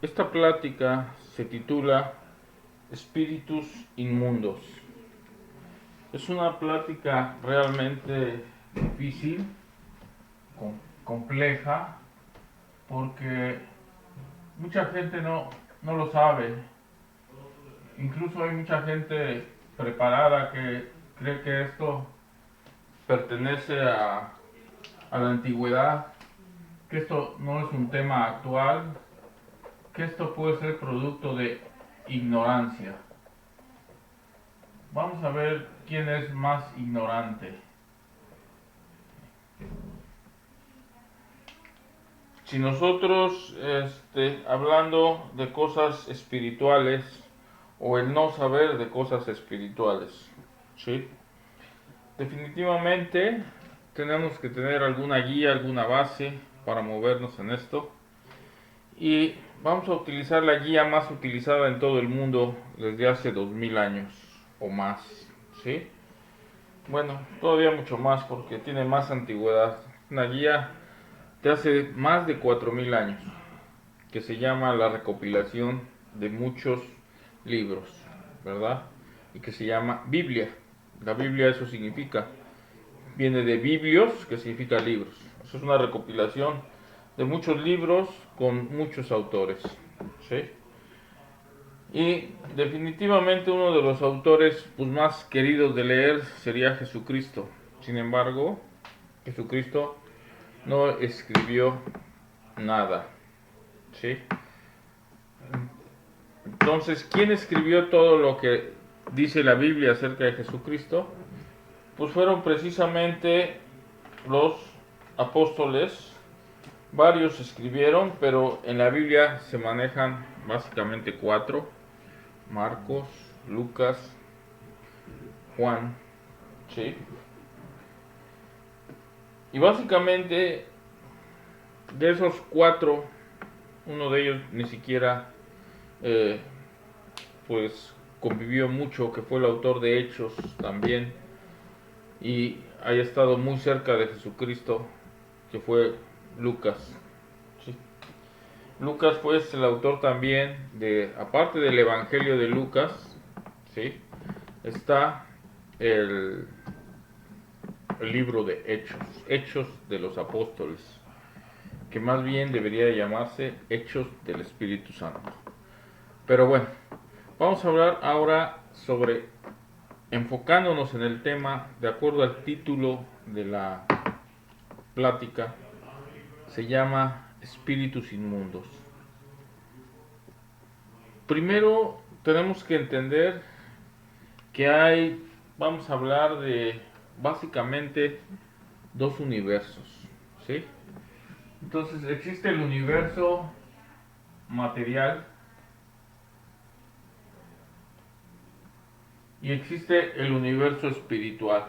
Esta plática se titula Espíritus Inmundos. Es una plática realmente difícil, compleja, porque mucha gente no lo sabe. Incluso hay mucha gente preparada que cree que esto pertenece a la antigüedad, que esto no es un tema actual, que esto puede ser producto de ignorancia. Vamos a ver quién es más ignorante. Si nosotros, hablando de cosas espirituales, o el no saber de cosas espirituales, ¿sí? Definitivamente tenemos que tener alguna guía, alguna base para movernos en esto. Y vamos a utilizar la guía más utilizada en todo el mundo desde hace 2000 años o más, ¿sí? Bueno, todavía mucho más porque tiene más antigüedad. Una guía de hace más de 4000 años que se llama la recopilación de muchos libros, ¿verdad? Y que se llama Biblia. La Biblia, eso significa, viene de biblios, que significa libros. Eso es una recopilación de muchos libros con muchos autores, ¿sí? Y definitivamente uno de los autores pues, más queridos de leer sería Jesucristo. Sin embargo, Jesucristo no escribió nada, ¿sí? Entonces, ¿quién escribió todo lo que dice la Biblia acerca de Jesucristo? Pues fueron precisamente los apóstoles. Varios escribieron, pero en la Biblia se manejan básicamente cuatro: Marcos, Lucas, Juan, ¿sí? Y básicamente de esos cuatro, uno de ellos ni siquiera eh, pues convivió mucho, que fue el autor de Hechos también, y haya estado muy cerca de Jesucristo, que fue Lucas, ¿sí? Lucas fue el autor también de, aparte del Evangelio de Lucas, ¿sí? Está el, el libro de Hechos, Hechos de los Apóstoles, que más bien debería llamarse Hechos del Espíritu Santo. Pero bueno, vamos a hablar ahora sobre, enfocándonos en el tema, de acuerdo al título de la plática, se llama Espíritus Inmundos. Primero tenemos que entender que hay, vamos a hablar de básicamente dos universos, ¿sí? Entonces existe el universo material y existe el universo espiritual.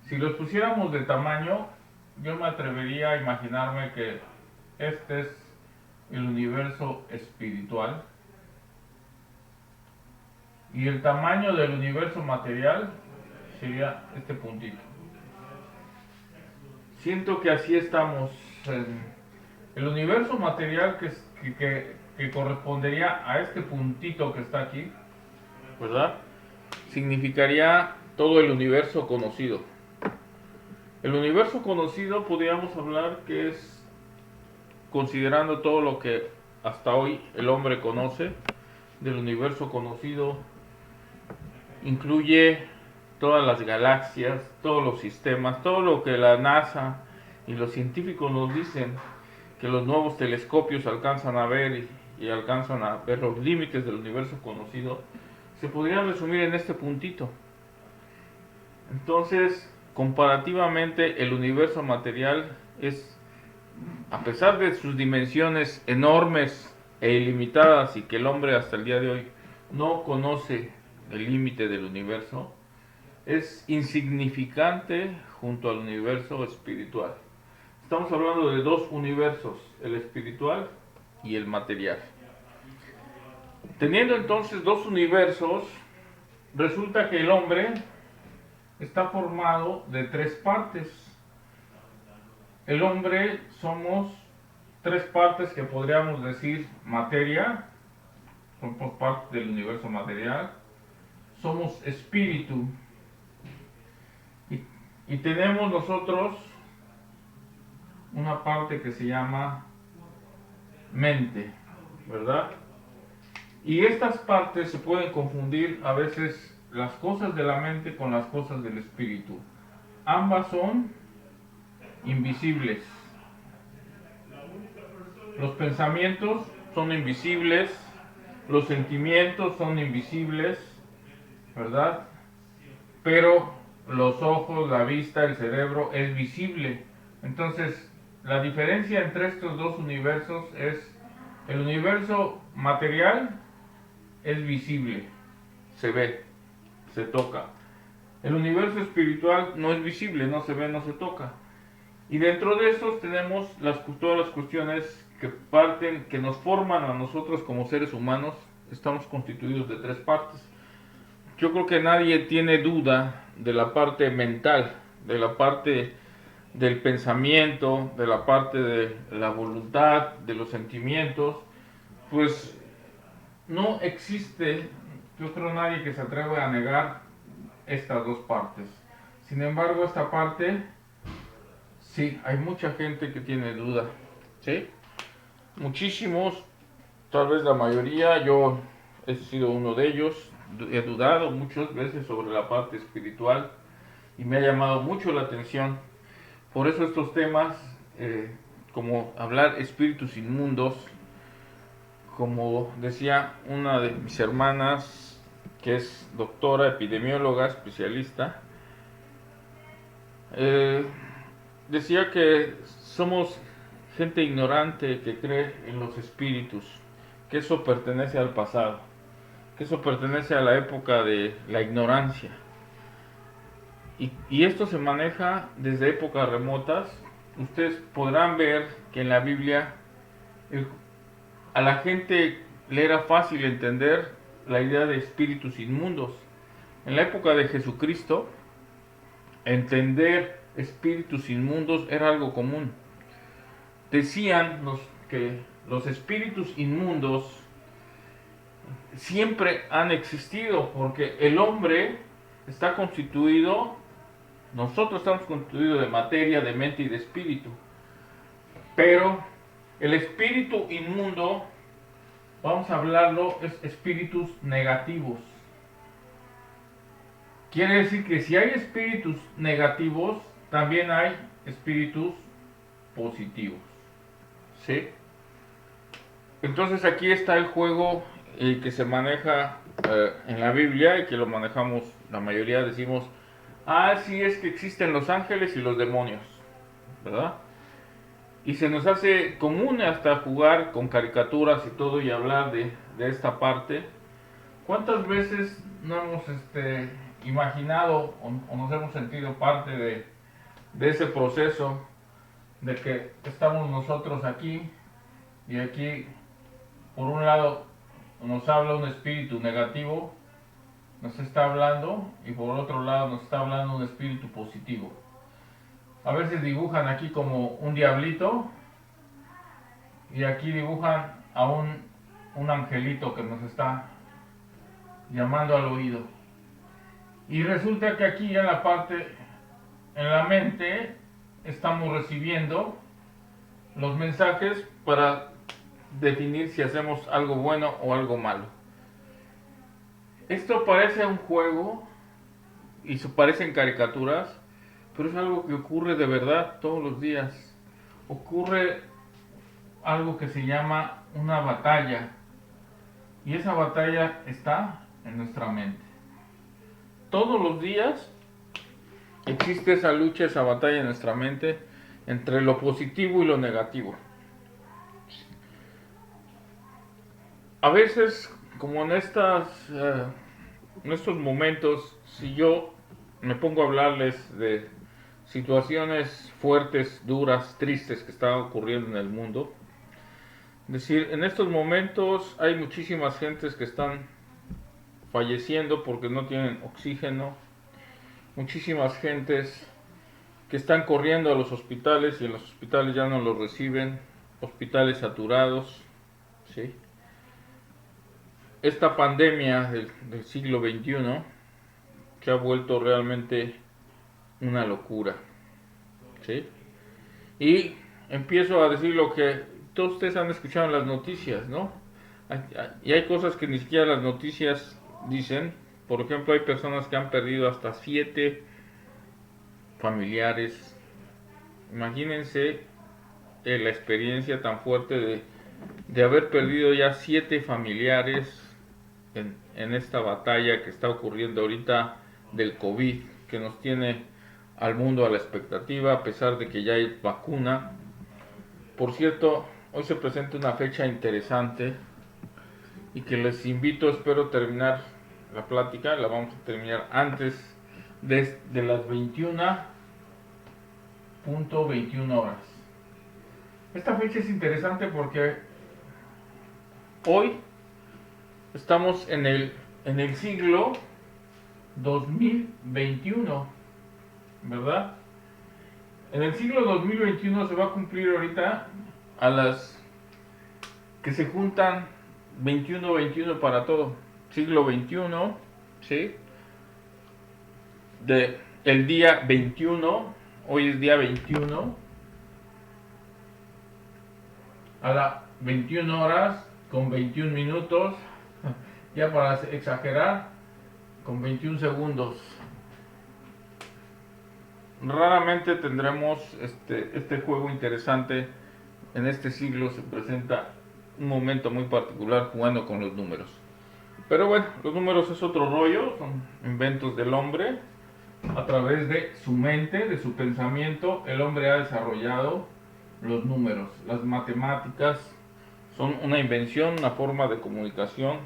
Si los pusiéramos de tamaño, yo me atrevería a imaginarme que este es el universo espiritual y el tamaño del universo material sería este puntito. Siento que así estamos en el universo material que correspondería a este puntito que está aquí, ¿verdad? Significaría todo el universo conocido. El universo conocido podríamos hablar que es, considerando todo lo que hasta hoy el hombre conoce del universo conocido, incluye todas las galaxias, todos los sistemas, todo lo que la NASA y los científicos nos dicen que los nuevos telescopios alcanzan a ver y alcanzan a ver los límites del universo conocido, se podría resumir en este puntito. Entonces, comparativamente, el universo material es, a pesar de sus dimensiones enormes e ilimitadas y que el hombre hasta el día de hoy no conoce el límite del universo, es insignificante junto al universo espiritual. Estamos hablando de dos universos, el espiritual y el material. Teniendo entonces dos universos, resulta que el hombre está formado de tres partes. El hombre somos tres partes que podríamos decir materia, somos parte del universo material, somos espíritu y, y tenemos nosotros una parte que se llama mente, ¿verdad? Y estas partes se pueden confundir a veces las cosas de la mente con las cosas del espíritu. Ambas son invisibles. Los pensamientos son invisibles, los sentimientos son invisibles, ¿verdad? Pero los ojos, la vista, el cerebro es visible. Entonces, la diferencia entre estos dos universos es el universo material es visible, se ve, se toca. El universo espiritual no es visible, no se ve, no se toca. Y dentro de estos tenemos todas las cuestiones que parten, que nos forman a nosotros como seres humanos. Estamos constituidos de tres partes. Yo creo que nadie tiene duda de la parte mental, de la parte del pensamiento, de la parte de la voluntad, de los sentimientos. Pues no existe, yo creo, nadie que se atreva a negar estas dos partes. Sin embargo, esta parte, sí, hay mucha gente que tiene duda, ¿sí? Muchísimos, tal vez la mayoría, yo he sido uno de ellos, he dudado muchas veces sobre la parte espiritual y me ha llamado mucho la atención. Por eso estos temas, como hablar espíritus inmundos, como decía una de mis hermanas, que es doctora, epidemióloga, especialista, decía que somos gente ignorante que cree en los espíritus, que eso pertenece al pasado, que eso pertenece a la época de la ignorancia. Y esto se maneja desde épocas remotas. Ustedes podrán ver que en la Biblia a la gente le era fácil entender la idea de espíritus inmundos. En la época de Jesucristo, entender espíritus inmundos era algo común. Decían que los espíritus inmundos siempre han existido porque el hombre está constituido, nosotros estamos constituidos de materia, de mente y de espíritu. Pero el espíritu inmundo, vamos a hablarlo, es espíritus negativos. Quiere decir que si hay espíritus negativos, también hay espíritus positivos. ¿Sí? Entonces aquí está el juego que se maneja en la Biblia y que lo manejamos, la mayoría decimos, sí es que existen los ángeles y los demonios, ¿verdad? Y se nos hace común hasta jugar con caricaturas y todo y hablar de esta parte. ¿Cuántas veces no hemos imaginado o nos hemos sentido parte de ese proceso de que estamos nosotros aquí y aquí por un lado nos habla un espíritu negativo, nos está hablando, y por otro lado nos está hablando un espíritu positivo? A veces dibujan aquí como un diablito y aquí dibujan a un angelito que nos está llamando al oído. Y resulta que aquí en la parte, en la mente, estamos recibiendo los mensajes para definir si hacemos algo bueno o algo malo. Esto parece un juego y parecen caricaturas, pero es algo que ocurre de verdad todos los días. Ocurre algo que se llama una batalla, y esa batalla está en nuestra mente. Todos los días existe esa lucha, esa batalla en nuestra mente entre lo positivo y lo negativo. A veces, como en estos momentos, si yo me pongo a hablarles de situaciones fuertes, duras, tristes que están ocurriendo en el mundo, decir, en estos momentos hay muchísimas gentes que están falleciendo porque no tienen oxígeno, muchísimas gentes que están corriendo a los hospitales y en los hospitales ya no los reciben, hospitales saturados, ¿sí? Esta pandemia del siglo XXI se ha vuelto realmente una locura, ¿sí? Y empiezo a decir lo que todos ustedes han escuchado en las noticias, ¿no? Y hay cosas que ni siquiera las noticias dicen. Por ejemplo, hay personas que han perdido hasta 7 familiares. Imagínense la experiencia tan fuerte de haber perdido ya 7 familiares en esta batalla que está ocurriendo ahorita del COVID, que nos tiene al mundo a la expectativa, a pesar de que ya hay vacuna. Por cierto, hoy se presenta una fecha interesante y que les invito, espero terminar la plática, la vamos a terminar antes de las 21:21 horas. Esta fecha es interesante porque hoy estamos en el siglo 2021, ¿verdad? En el siglo 2021 se va a cumplir ahorita a las que se juntan 21 para todo. Siglo 21, ¿sí? El día 21, hoy es día 21, a las 21 horas con 21 minutos, ya para exagerar, con 21 segundos. Raramente tendremos este juego interesante. En este siglo se presenta un momento muy particular jugando con los números. Pero bueno, los números es otro rollo, son inventos del hombre. A través de su mente, de su pensamiento, el hombre ha desarrollado los números. Las matemáticas son una invención, una forma de comunicación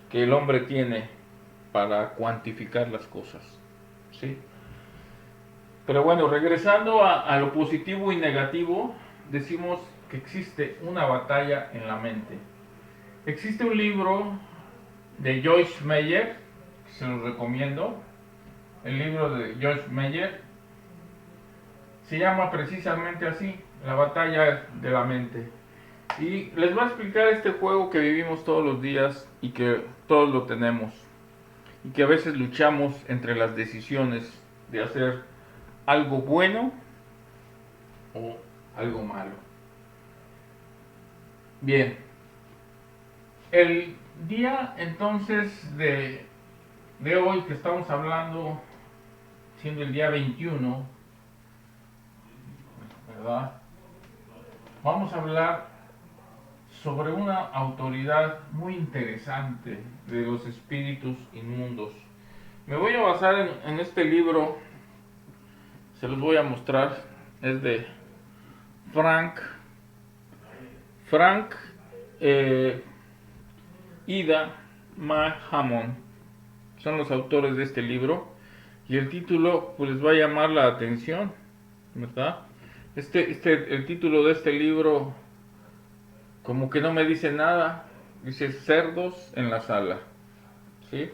que el hombre tiene para cuantificar las cosas, ¿sí? Pero bueno, regresando a lo positivo y negativo, decimos que existe una batalla en la mente. Existe un libro de Joyce Meyer, que se los recomiendo. El libro de Joyce Meyer se llama precisamente así, La batalla de la mente. Y les voy a explicar este juego que vivimos todos los días y que todos lo tenemos. Y que a veces luchamos entre las decisiones de hacer algo bueno o algo malo. Bien, el día entonces de hoy que estamos hablando, siendo el día 21, ¿verdad? Vamos a hablar sobre una autoridad muy interesante de los espíritus inmundos. Me voy a basar en este libro, se los voy a mostrar, es de Frank Ida Mahamon, son los autores de este libro, y el título pues les va a llamar la atención, ¿verdad? El título de este libro como que no me dice nada, dice cerdos en la sala, ¿sí?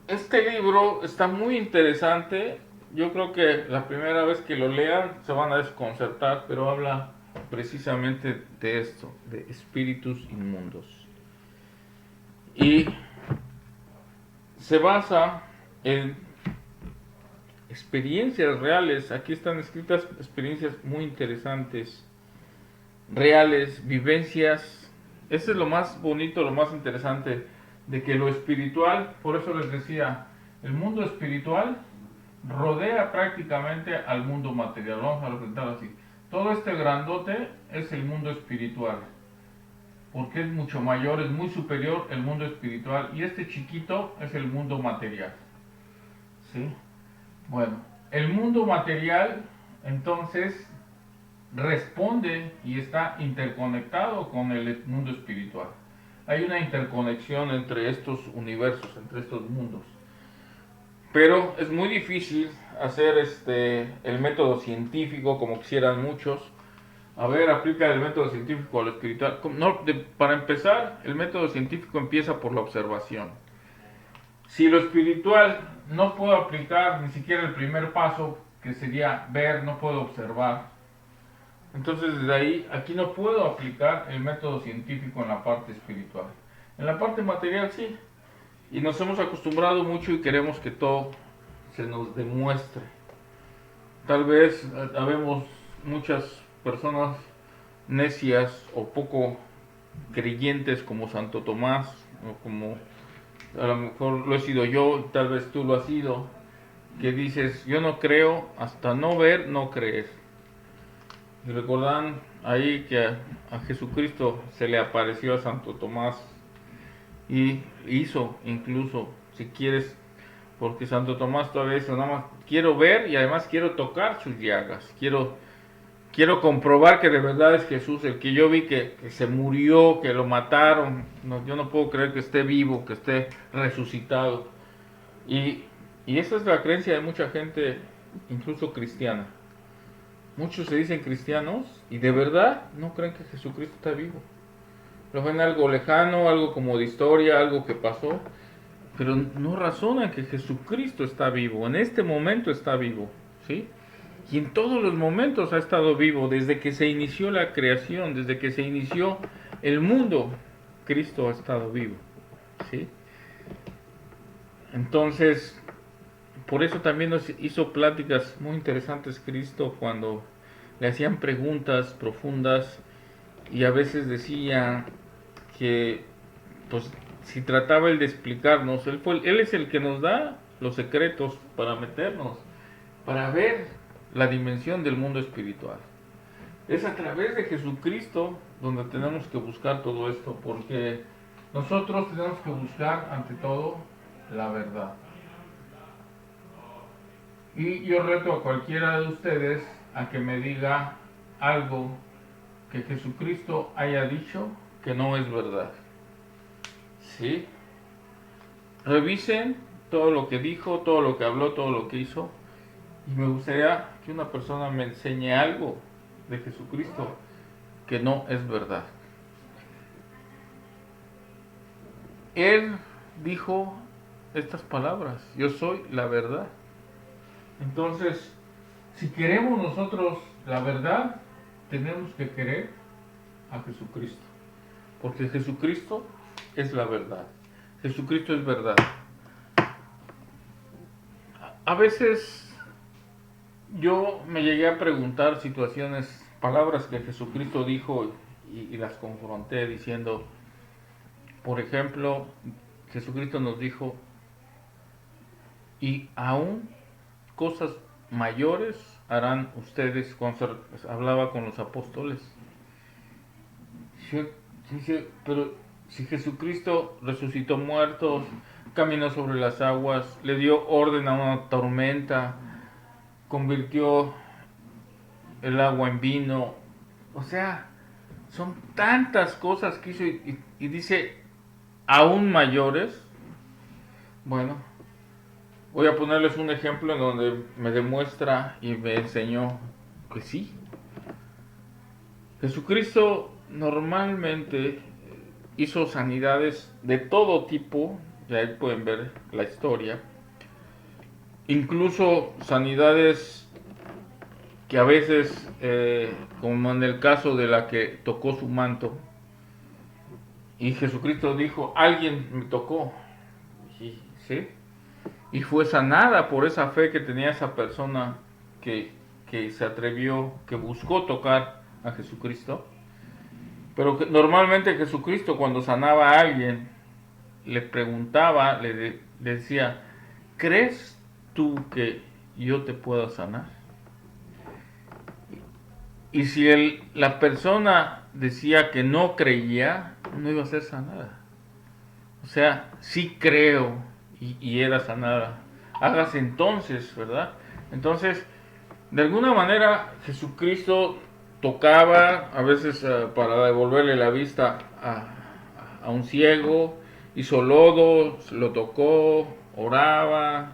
Este libro está muy interesante. Yo creo que la primera vez que lo lean se van a desconcertar, pero habla precisamente de esto, de espíritus inmundos. Y se basa en experiencias reales. Aquí están escritas experiencias muy interesantes, reales, vivencias. Eso es lo más bonito, lo más interesante, de que lo espiritual, por eso les decía, el mundo espiritual rodea prácticamente al mundo material. Vamos a representarlo así. Todo este grandote es el mundo espiritual, porque es mucho mayor, es muy superior el mundo espiritual, y este chiquito es el mundo material, ¿sí? Bueno, el mundo material entonces responde y está interconectado con el mundo espiritual. Hay una interconexión entre estos universos, entre estos mundos. Pero es muy difícil hacer el método científico como quisieran muchos. A ver, aplica el método científico a lo espiritual. Para empezar, el método científico empieza por la observación. Si lo espiritual no puedo aplicar ni siquiera el primer paso, que sería ver, no puedo observar, Entonces desde ahí, aquí no puedo aplicar el método científico en la parte espiritual. En la parte material sí. Y nos hemos acostumbrado mucho y queremos que todo se nos demuestre. Tal vez habemos muchas personas necias o poco creyentes como Santo Tomás, o como a lo mejor lo he sido yo, tal vez tú lo has sido, que dices, yo no creo, hasta no ver, no creer. Y recordan ahí que a Jesucristo se le apareció a Santo Tomás y hizo incluso, si quieres, porque Santo Tomás todavía dice, nada más quiero ver y además quiero tocar sus llagas, quiero comprobar que de verdad es Jesús, el que yo vi que se murió, que lo mataron. No, yo no puedo creer que esté vivo, que esté resucitado. Y, y esa es la creencia de mucha gente, incluso cristiana. Muchos se dicen cristianos y de verdad no creen que Jesucristo está vivo. Lo ven algo lejano, algo como de historia, algo que pasó, pero no razonan que Jesucristo está vivo, en este momento está vivo, ¿sí? Y en todos los momentos ha estado vivo, desde que se inició la creación, desde que se inició el mundo, Cristo ha estado vivo, ¿sí? Entonces, por eso también nos hizo pláticas muy interesantes Cristo cuando le hacían preguntas profundas y a veces decía que, pues, si trataba él de explicarnos, él es el que nos da los secretos para meternos, para ver la dimensión del mundo espiritual. Es a través de Jesucristo donde tenemos que buscar todo esto, porque nosotros tenemos que buscar ante todo la verdad. Y yo reto a cualquiera de ustedes a que me diga algo que Jesucristo haya dicho que no es verdad. ¿Sí? Revisen todo lo que dijo, todo lo que habló, todo lo que hizo. Y me gustaría que una persona me enseñe algo de Jesucristo que no es verdad. Él dijo estas palabras: yo soy la verdad. Entonces, si queremos nosotros la verdad, tenemos que querer a Jesucristo. Porque Jesucristo es la verdad. Jesucristo es verdad. A veces yo me llegué a preguntar situaciones, palabras que Jesucristo dijo y las confronté diciendo, por ejemplo, Jesucristo nos dijo, y aún cosas mayores harán ustedes, cuando hablaba con los apóstoles. Pero si Jesucristo resucitó muertos, caminó sobre las aguas, le dio orden a una tormenta, convirtió el agua en vino, o sea, son tantas cosas que hizo y dice aún mayores. Bueno, voy a ponerles un ejemplo en donde me demuestra y me enseñó que sí. Jesucristo normalmente hizo sanidades de todo tipo, ya ahí pueden ver la historia, incluso sanidades que a veces, como en el caso de la que tocó su manto, y Jesucristo dijo, alguien me tocó, ¿sí? Y fue sanada por esa fe que tenía esa persona que se atrevió, que buscó tocar a Jesucristo. Pero normalmente Jesucristo cuando sanaba a alguien, le preguntaba, le decía, ¿crees tú que yo te pueda sanar? Y si la persona decía que no creía, no iba a ser sanada. O sea, sí creo y era sanada. Hágase entonces, ¿verdad? Entonces, de alguna manera Jesucristo tocaba, a veces para devolverle la vista a un ciego, hizo lodo, lo tocó, oraba,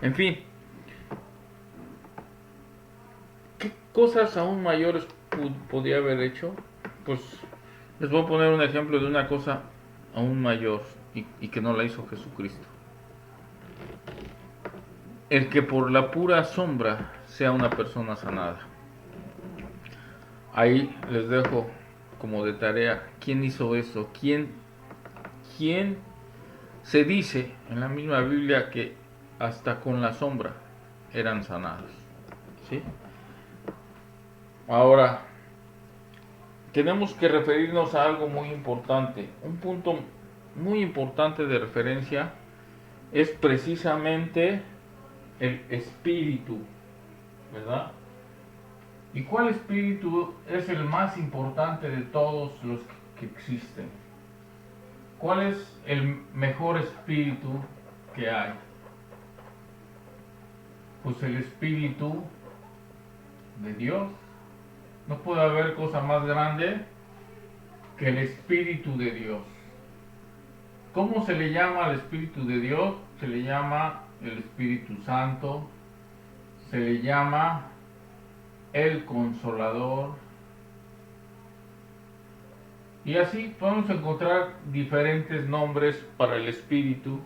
en fin. ¿Qué cosas aún mayores podía haber hecho? Pues les voy a poner un ejemplo de una cosa aún mayor y que no la hizo Jesucristo. El que por la pura sombra sea una persona sanada. Ahí les dejo como de tarea quién hizo eso, quién se dice en la misma Biblia que hasta con la sombra eran sanados. ¿Sí? Ahora, tenemos que referirnos a algo muy importante. Un punto muy importante de referencia es precisamente el espíritu, ¿verdad? ¿Y cuál espíritu es el más importante de todos los que existen? ¿Cuál es el mejor espíritu que hay? Pues el espíritu de Dios. No puede haber cosa más grande que el espíritu de Dios. ¿Cómo se le llama al espíritu de Dios? Se le llama el Espíritu Santo, se le llama el Consolador. Y así podemos encontrar diferentes nombres para el Espíritu,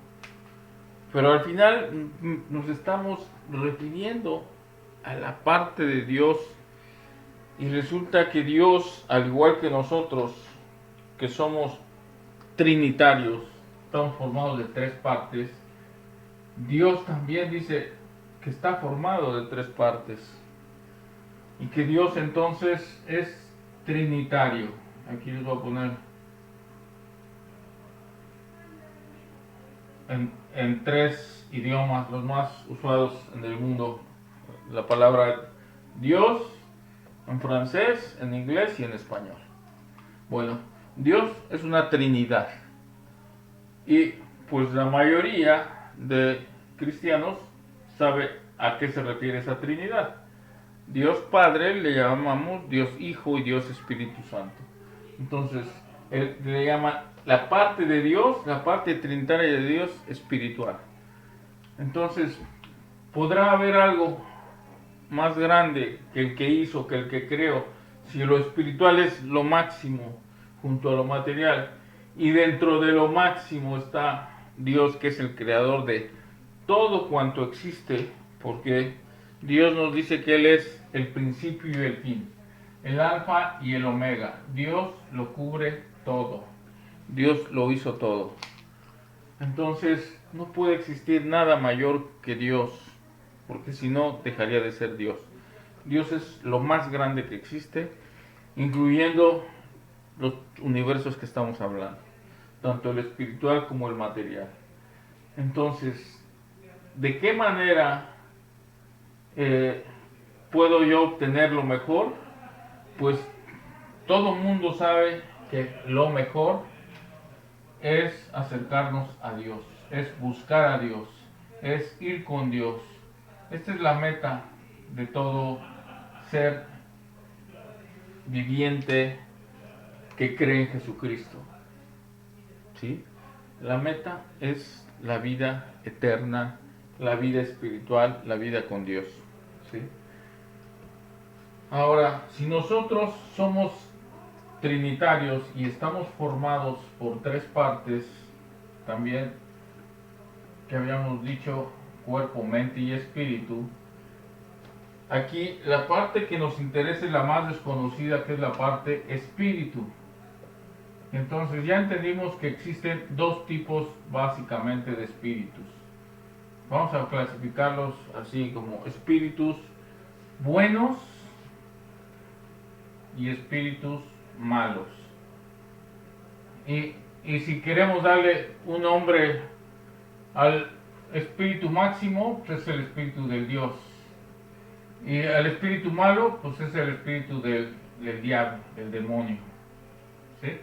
pero al final nos estamos refiriendo a la parte de Dios, y resulta que Dios, al igual que nosotros, que somos trinitarios, estamos formados de tres partes, Dios también dice que está formado de tres partes, y que Dios entonces es trinitario. Aquí les voy a poner en tres idiomas, los más usados en el mundo, la palabra Dios, en francés, en inglés y en español. Bueno, Dios es una trinidad, y pues la mayoría de cristianos sabe a qué se refiere esa trinidad. Dios Padre le llamamos Dios Hijo y Dios Espíritu Santo. Entonces, él le llama la parte de Dios, la parte trinitaria de Dios, espiritual. Entonces, ¿podrá haber algo más grande que el que hizo, que el que creó, si lo espiritual es lo máximo junto a lo material, y dentro de lo máximo está Dios, que es el creador de todo cuanto existe? Porque Dios nos dice que Él es el principio y el fin, el alfa y el omega. Dios lo cubre todo, Dios lo hizo todo. Entonces no puede existir nada mayor que Dios, porque si no dejaría de ser Dios. Dios es lo más grande que existe, incluyendo los universos que estamos hablando, tanto el espiritual como el material. Entonces, ¿de qué manera puedo yo obtener lo mejor? Pues todo mundo sabe que lo mejor es acercarnos a Dios, es buscar a Dios, es ir con Dios. Esta es la meta de todo ser viviente que cree en Jesucristo. ¿Sí? La meta es la vida eterna, la vida espiritual, la vida con Dios. ¿Sí? Ahora, si nosotros somos trinitarios y estamos formados por tres partes, también que habíamos dicho, cuerpo, mente y espíritu, aquí la parte que nos interesa es la más desconocida, que es la parte espíritu. Entonces ya entendimos que existen dos tipos básicamente de espíritus. Vamos a clasificarlos así como espíritus buenos y espíritus malos. Y si queremos darle un nombre al espíritu máximo, pues es el espíritu del Dios. Y al espíritu malo, pues es el espíritu del diablo, del demonio. ¿Sí?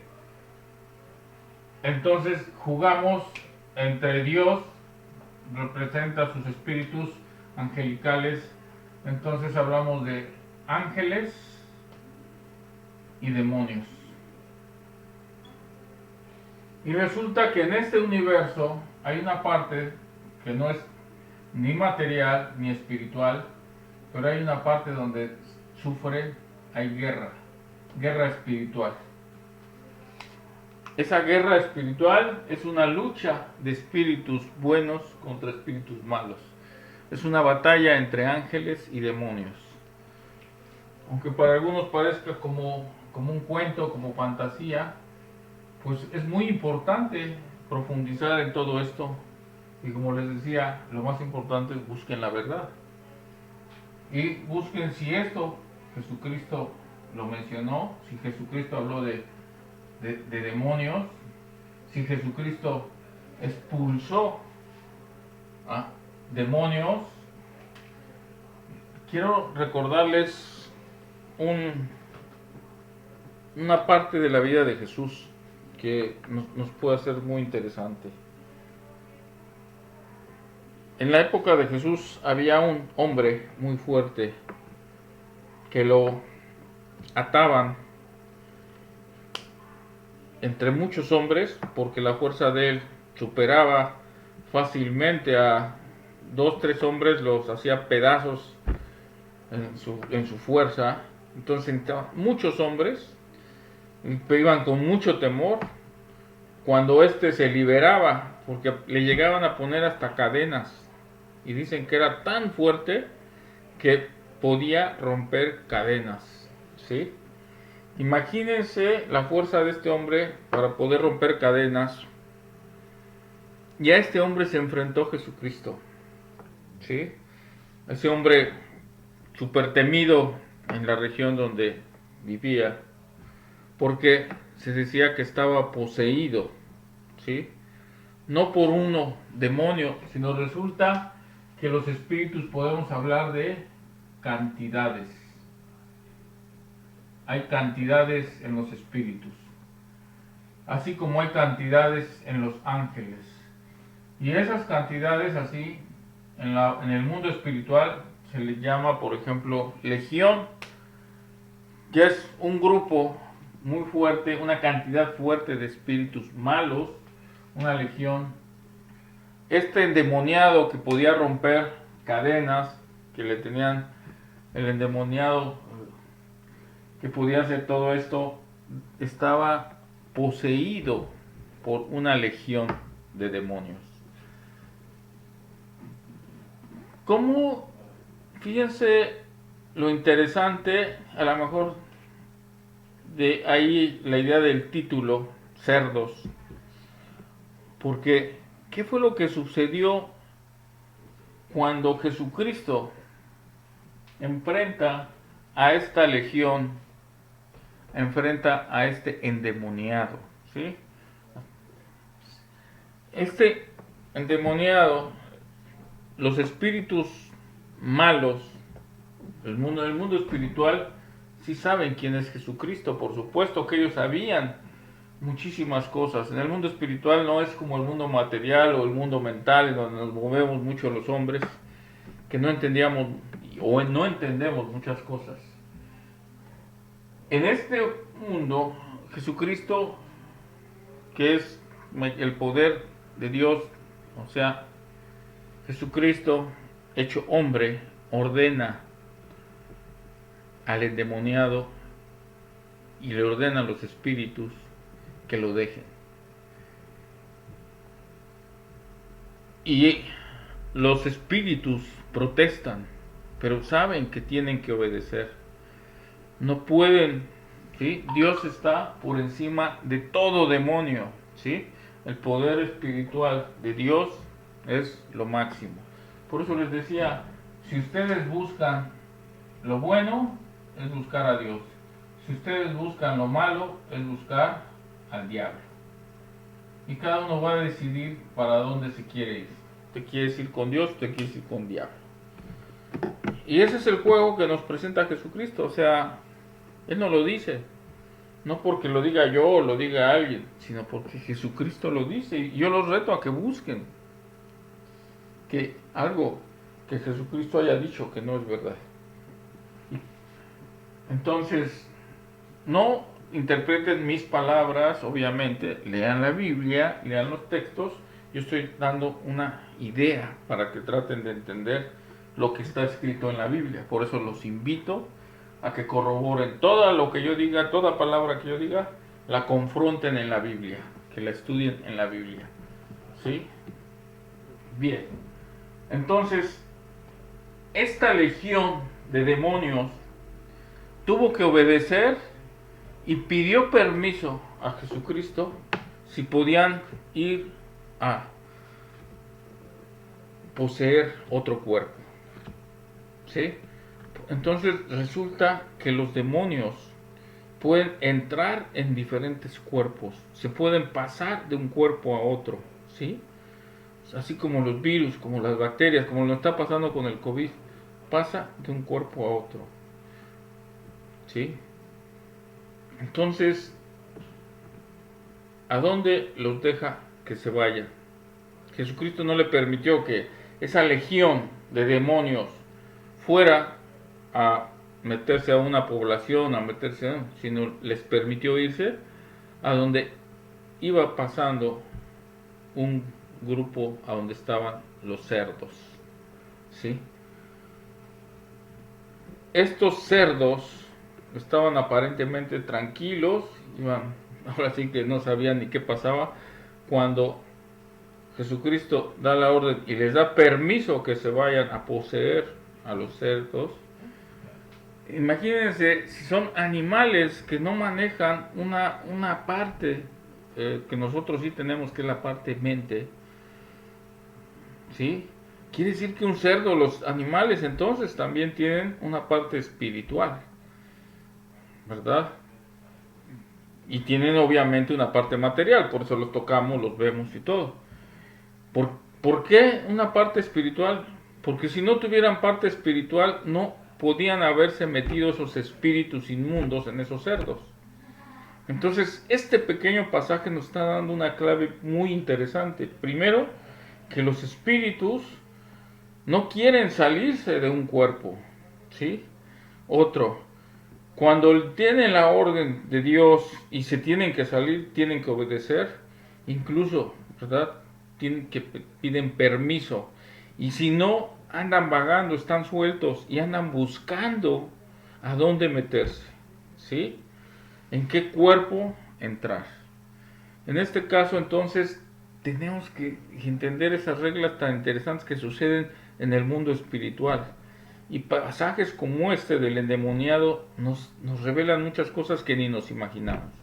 Entonces jugamos entre Dios, representa sus espíritus angelicales. Entonces hablamos de ángeles y demonios. Y resulta que en este universo hay una parte que no es ni material ni espiritual, pero hay una parte donde sufre, hay guerra espiritual. Esa guerra espiritual es una lucha de espíritus buenos contra espíritus malos. Es una batalla entre ángeles y demonios. aunque para algunos parezca como un cuento, como fantasía, pues es muy importante profundizar en todo esto. Y como les decía, lo más importante es busquen la verdad. Y busquen si esto Jesucristo lo mencionó, si Jesucristo habló de demonios, si Jesucristo expulsó a demonios. Quiero recordarles una parte de la vida de Jesús que nos puede hacer muy interesante. En la época de Jesús había un hombre muy fuerte que lo ataban entre muchos hombres porque la fuerza de él superaba fácilmente a dos, tres hombres, los hacía pedazos en su fuerza. Entonces muchos hombres iban con mucho temor cuando éste se liberaba, porque le llegaban a poner hasta cadenas, y dicen que era tan fuerte que podía romper cadenas, ¿sí? Imagínense la fuerza de este hombre para poder romper cadenas. Y a este hombre se enfrentó Jesucristo, ¿sí? Ese hombre súper temido en la región donde vivía, porque se decía que estaba poseído, ¿sí? No por uno demonio, sino resulta que los espíritus podemos hablar de cantidades. Hay cantidades en los espíritus, así como hay cantidades en los ángeles. Y esas cantidades así, en el mundo espiritual, se le llama, por ejemplo, legión, que es un grupo muy fuerte, una cantidad fuerte de espíritus malos, una legión. Este endemoniado que podía romper cadenas que le tenían, el endemoniado que podía hacer todo esto, estaba poseído por una legión de demonios. ¿Cómo? Fíjense lo interesante, a lo mejor de ahí la idea del título, cerdos, porque ¿qué fue lo que sucedió cuando Jesucristo enfrenta a esta legión, enfrenta a este endemoniado, ¿sí? Este endemoniado, los espíritus malos, el mundo espiritual, sí saben quién es Jesucristo, por supuesto que ellos sabían muchísimas cosas. En el mundo espiritual no es como el mundo material o el mundo mental, en donde nos movemos mucho los hombres, que no entendíamos o no entendemos muchas cosas. En este mundo, Jesucristo, que es el poder de Dios, o sea, Jesucristo hecho hombre, ordena al endemoniado y le ordena a los espíritus que lo dejen. Y los espíritus protestan, pero saben que tienen que obedecer. No pueden, ¿sí? Dios está por encima de todo demonio, ¿sí? El poder espiritual de Dios es lo máximo. Por eso les decía, si ustedes buscan lo bueno, es buscar a Dios. Si ustedes buscan lo malo, es buscar al diablo. Y cada uno va a decidir para dónde se quiere ir. ¿Te quieres ir con Dios o te quieres ir con diablo? Y ese es el juego que nos presenta Jesucristo. O sea, Él no lo dice. No porque lo diga yo o lo diga alguien, sino porque Jesucristo lo dice. Y yo los reto a que busquen que algo que Jesucristo haya dicho que no es verdad. Entonces, no interpreten mis palabras, obviamente, lean la Biblia, lean los textos. Yo estoy dando una idea para que traten de entender lo que está escrito en la Biblia. Por eso los invito a que corroboren todo lo que yo diga, toda palabra que yo diga, la confronten en la Biblia, que la estudien en la Biblia. ¿Sí? Bien. Entonces, esta legión de demonios tuvo que obedecer y pidió permiso a Jesucristo si podían ir a poseer otro cuerpo. ¿Sí? Entonces resulta que los demonios pueden entrar en diferentes cuerpos, se pueden pasar de un cuerpo a otro, ¿sí? Así como los virus, como las bacterias, como lo está pasando con el COVID, pasa de un cuerpo a otro, ¿sí? Entonces, ¿a dónde los deja que se vayan? Jesucristo no le permitió que esa legión de demonios fuera a meterse a una población, sino les permitió irse a donde iba pasando un grupo, a donde estaban los cerdos, ¿sí? Estos cerdos estaban aparentemente tranquilos, ahora sí que no sabían ni qué pasaba, cuando Jesucristo da la orden y les da permiso que se vayan a poseer a los cerdos. Imagínense si son animales que no manejan una parte que nosotros sí tenemos, que es la parte mente, ¿sí? Quiere decir que un cerdo, los animales entonces también tienen una parte espiritual, ¿verdad? Y tienen obviamente una parte material, por eso los tocamos, los vemos y todo. ¿Por qué una parte espiritual? Porque si no tuvieran parte espiritual, no podían haberse metido esos espíritus inmundos en esos cerdos. Entonces, este pequeño pasaje nos está dando una clave muy interesante. Primero, que los espíritus no quieren salirse de un cuerpo, ¿sí? Otro, cuando tienen la orden de Dios y se tienen que salir, tienen que obedecer, incluso, ¿verdad? Piden permiso, y si no, andan vagando, están sueltos y andan buscando a dónde meterse, ¿sí? ¿En qué cuerpo entrar? En este caso, entonces, tenemos que entender esas reglas tan interesantes que suceden en el mundo espiritual. Y pasajes como este del endemoniado nos revelan muchas cosas que ni nos imaginamos.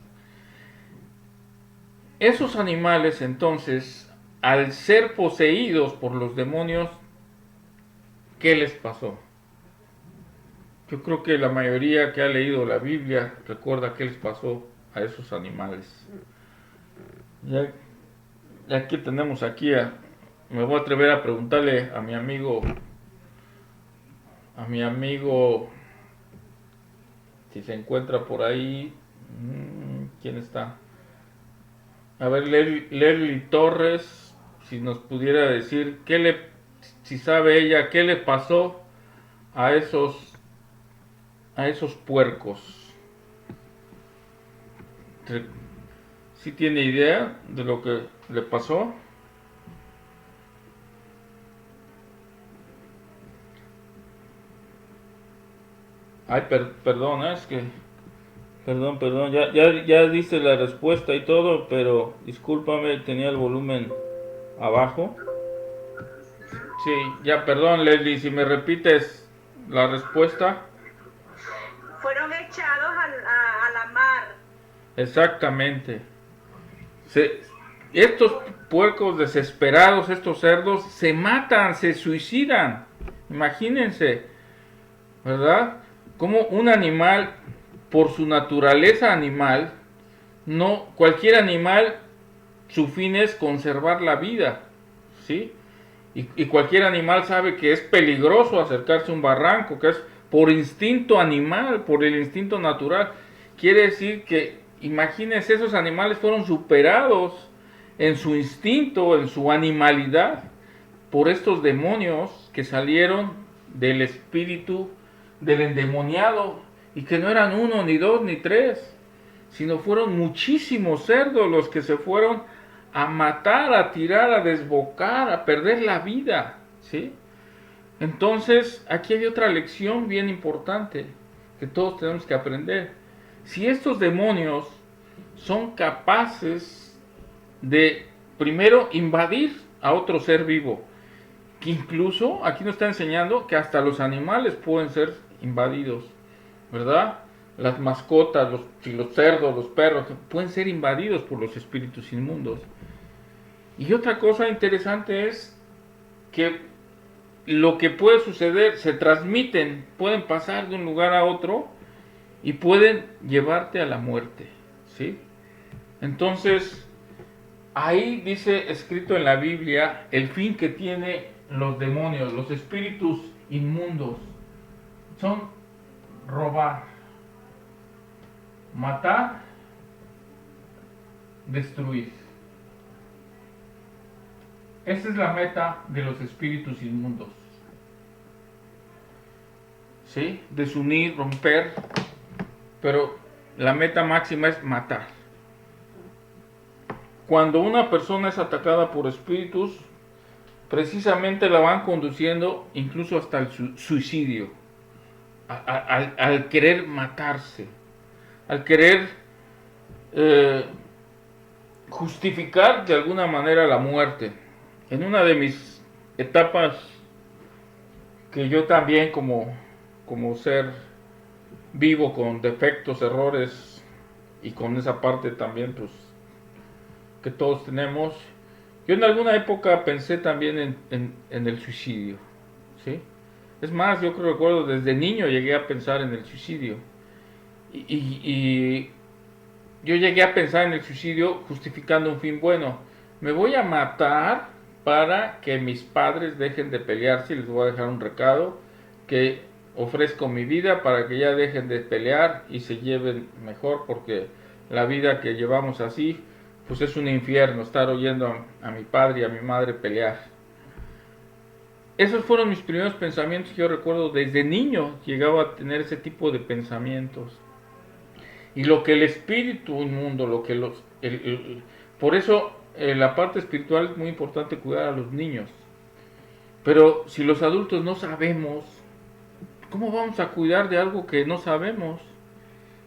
Esos animales, entonces, al ser poseídos por los demonios, ¿qué les pasó? Yo creo que la mayoría que ha leído la Biblia recuerda qué les pasó a esos animales. Ya que tenemos aquí, me voy a atrever a preguntarle a mi amigo, si se encuentra por ahí. ¿Quién está? A ver, Leslie Torres, si nos pudiera decir si sabe ella qué le pasó a esos puercos. ¿Sí tiene idea de lo que le pasó? Ay, perdón, es que... Perdón, ya dice la respuesta y todo, pero discúlpame, tenía el volumen abajo. Sí, ya, perdón, Leslie, si me repites la respuesta. Fueron echados a la mar. Exactamente. Estos puercos desesperados, estos cerdos, se matan, se suicidan. Imagínense, ¿verdad? Como un animal, por su naturaleza animal, cualquier animal, su fin es conservar la vida, ¿sí? Y cualquier animal sabe que es peligroso acercarse a un barranco, que es por instinto animal, por el instinto natural. Quiere decir que, imagínense, esos animales fueron superados en su instinto, en su animalidad, por estos demonios que salieron del espíritu del endemoniado, y que no eran uno, ni dos, ni tres, sino fueron muchísimos cerdos los que se fueron a matar, a tirar, a desbocar, a perder la vida, ¿sí? Entonces, aquí hay otra lección bien importante que todos tenemos que aprender. Si estos demonios son capaces de, primero, invadir a otro ser vivo, que incluso aquí nos está enseñando que hasta los animales pueden ser invadidos, ¿verdad? las mascotas, los cerdos, los perros, pueden ser invadidos por los espíritus inmundos. Y otra cosa interesante es que lo que puede suceder, se transmiten, pueden pasar de un lugar a otro y pueden llevarte a la muerte, ¿sí? Entonces, ahí dice escrito en la Biblia el fin que tiene los demonios, los espíritus inmundos, son robar, matar, destruir. Esa es la meta de los espíritus inmundos. ¿Sí? Desunir, romper, pero la meta máxima es matar. Cuando una persona es atacada por espíritus, precisamente la van conduciendo incluso hasta el suicidio, al querer matarse, al querer justificar de alguna manera la muerte. En una de mis etapas, que yo también como ser vivo con defectos, errores y con esa parte también pues que todos tenemos, yo en alguna época pensé también en el suicidio, ¿sí? Es más, yo recuerdo desde niño llegué a pensar en el suicidio y yo llegué a pensar en el suicidio justificando un fin bueno. Me voy a matar para que mis padres dejen de pelearse, y les voy a dejar un recado, que ofrezco mi vida para que ya dejen de pelear y se lleven mejor, porque la vida que llevamos así, pues es un infierno, estar oyendo a mi padre y a mi madre pelear. Esos fueron mis primeros pensamientos. Yo recuerdo desde niño llegaba a tener ese tipo de pensamientos. Y lo que el espíritu inmundo, lo que por eso la parte espiritual es muy importante cuidar a los niños. Pero si los adultos no sabemos, ¿cómo vamos a cuidar de algo que no sabemos?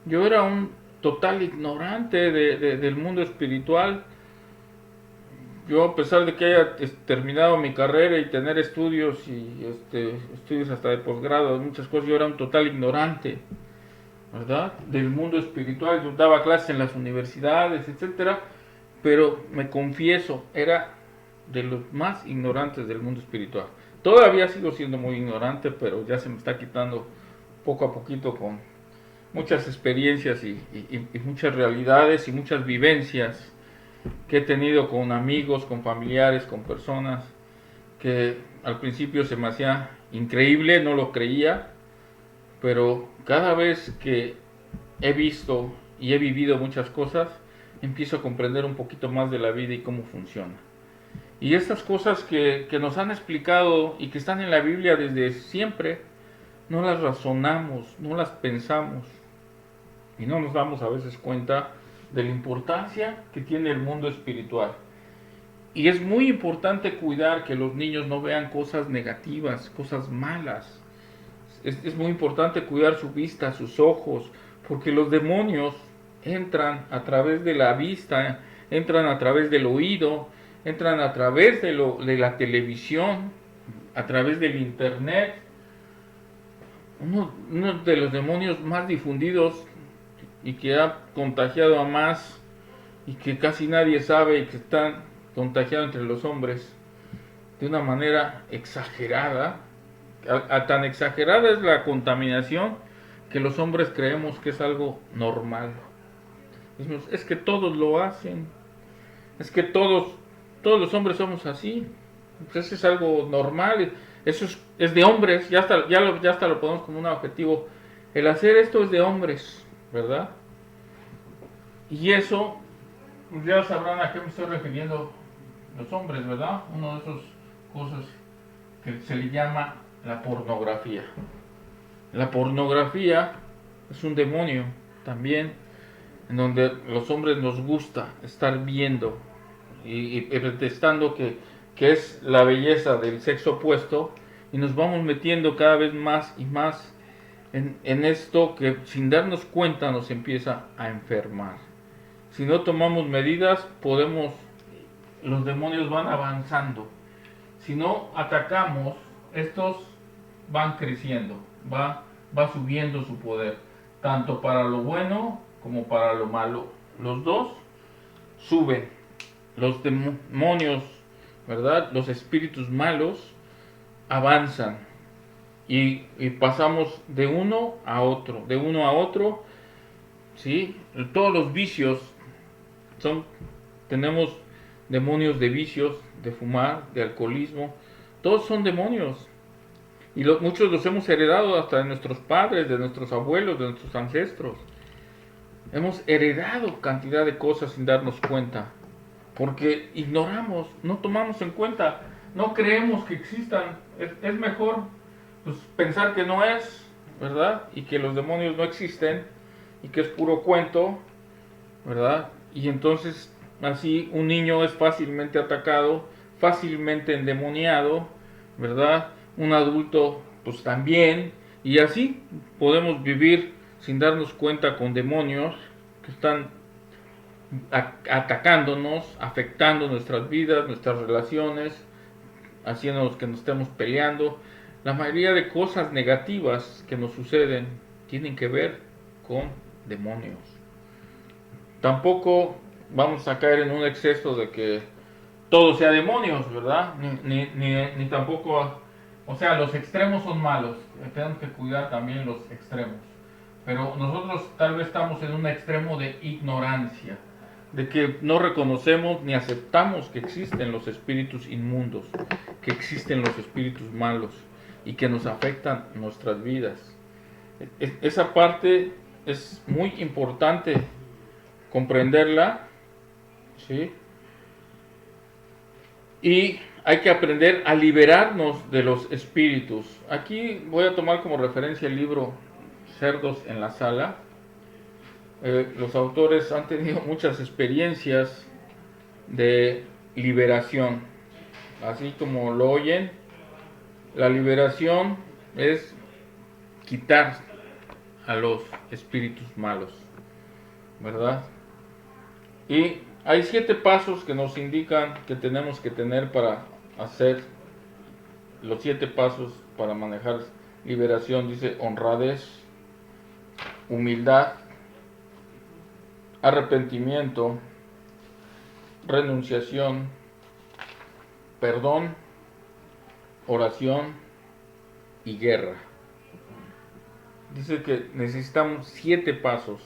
Yo era un total ignorante del mundo espiritual. Yo, a pesar de que haya terminado mi carrera y tener estudios y estudios hasta de posgrado, muchas cosas, yo era un total ignorante, ¿verdad? Del mundo espiritual. Yo daba clases en las universidades, etcétera, pero me confieso, era de los más ignorantes del mundo espiritual. Todavía sigo siendo muy ignorante, pero ya se me está quitando poco a poquito con muchas experiencias y muchas realidades y muchas vivencias que he tenido con amigos, con familiares, con personas que al principio se me hacía increíble, no lo creía, pero cada vez que he visto y he vivido muchas cosas, empiezo a comprender un poquito más de la vida y cómo funciona. Y estas cosas que nos han explicado y que están en la Biblia desde siempre, no las razonamos, no las pensamos y no nos damos a veces cuenta de la importancia que tiene el mundo espiritual. Y es muy importante cuidar que los niños no vean cosas negativas, cosas malas. Es muy importante cuidar su vista, sus ojos, porque los demonios entran a través de la vista, entran a través del oído, entran a través de la televisión, a través del internet. Uno de los demonios más difundidos y que ha contagiado a más y que casi nadie sabe y que está contagiado entre los hombres de una manera exagerada. Tan exagerada es la contaminación que los hombres creemos que es algo normal. Es que todos lo hacen, es que todos los hombres somos así, pues eso es algo normal, eso es de hombres, ya hasta lo ponemos como un objetivo. El hacer esto es de hombres, ¿verdad? Y eso, ya sabrán a qué me estoy refiriendo los hombres, ¿verdad? Una de esas cosas que se le llama la pornografía. La pornografía es un demonio también, en donde los hombres nos gusta estar viendo y pretextando que es la belleza del sexo opuesto, y nos vamos metiendo cada vez más y más en esto que sin darnos cuenta nos empieza a enfermar. Si no tomamos medidas, los demonios van avanzando. Si no atacamos, estos van creciendo, va subiendo su poder. tanto para lo bueno como para lo malo. Los dos suben. Los demonios, ¿verdad? Los espíritus malos avanzan y pasamos de uno a otro, ¿sí? Todos los vicios tenemos demonios de vicios, de fumar, de alcoholismo, todos son demonios. Y muchos los hemos heredado hasta de nuestros padres, de nuestros abuelos, de nuestros ancestros. Hemos heredado cantidad de cosas sin darnos cuenta. Porque ignoramos, no tomamos en cuenta, no creemos que existan. Es mejor pues, pensar que no es, ¿verdad? Y que los demonios no existen y que es puro cuento, ¿verdad? Y entonces así un niño es fácilmente atacado, fácilmente endemoniado, ¿verdad? Un adulto pues también, y así podemos vivir sin darnos cuenta con demonios que están atacándonos, afectando nuestras vidas, nuestras relaciones, haciéndonos que nos estemos peleando. La mayoría de cosas negativas que nos suceden tienen que ver con demonios. Tampoco vamos a caer en un exceso de que todo sea demonios, ¿verdad? Ni tampoco, o sea, los extremos son malos. Tenemos que cuidar también los extremos. Pero nosotros tal vez estamos en un extremo de ignorancia, de que no reconocemos ni aceptamos que existen los espíritus inmundos, que existen los espíritus malos y que nos afectan nuestras vidas. Esa parte es muy importante comprenderla, ¿sí? Y hay que aprender a liberarnos de los espíritus. Aquí voy a tomar como referencia el libro Cerdos en la Sala. Los autores han tenido muchas experiencias de liberación. Así como lo oyen, la liberación es quitar a los espíritus malos, ¿verdad? Y hay 7 pasos que nos indican que tenemos que tener para hacer los 7 pasos para manejar liberación. Dice honradez, humildad, arrepentimiento, renunciación, perdón, oración y guerra. Dice que necesitamos 7 pasos.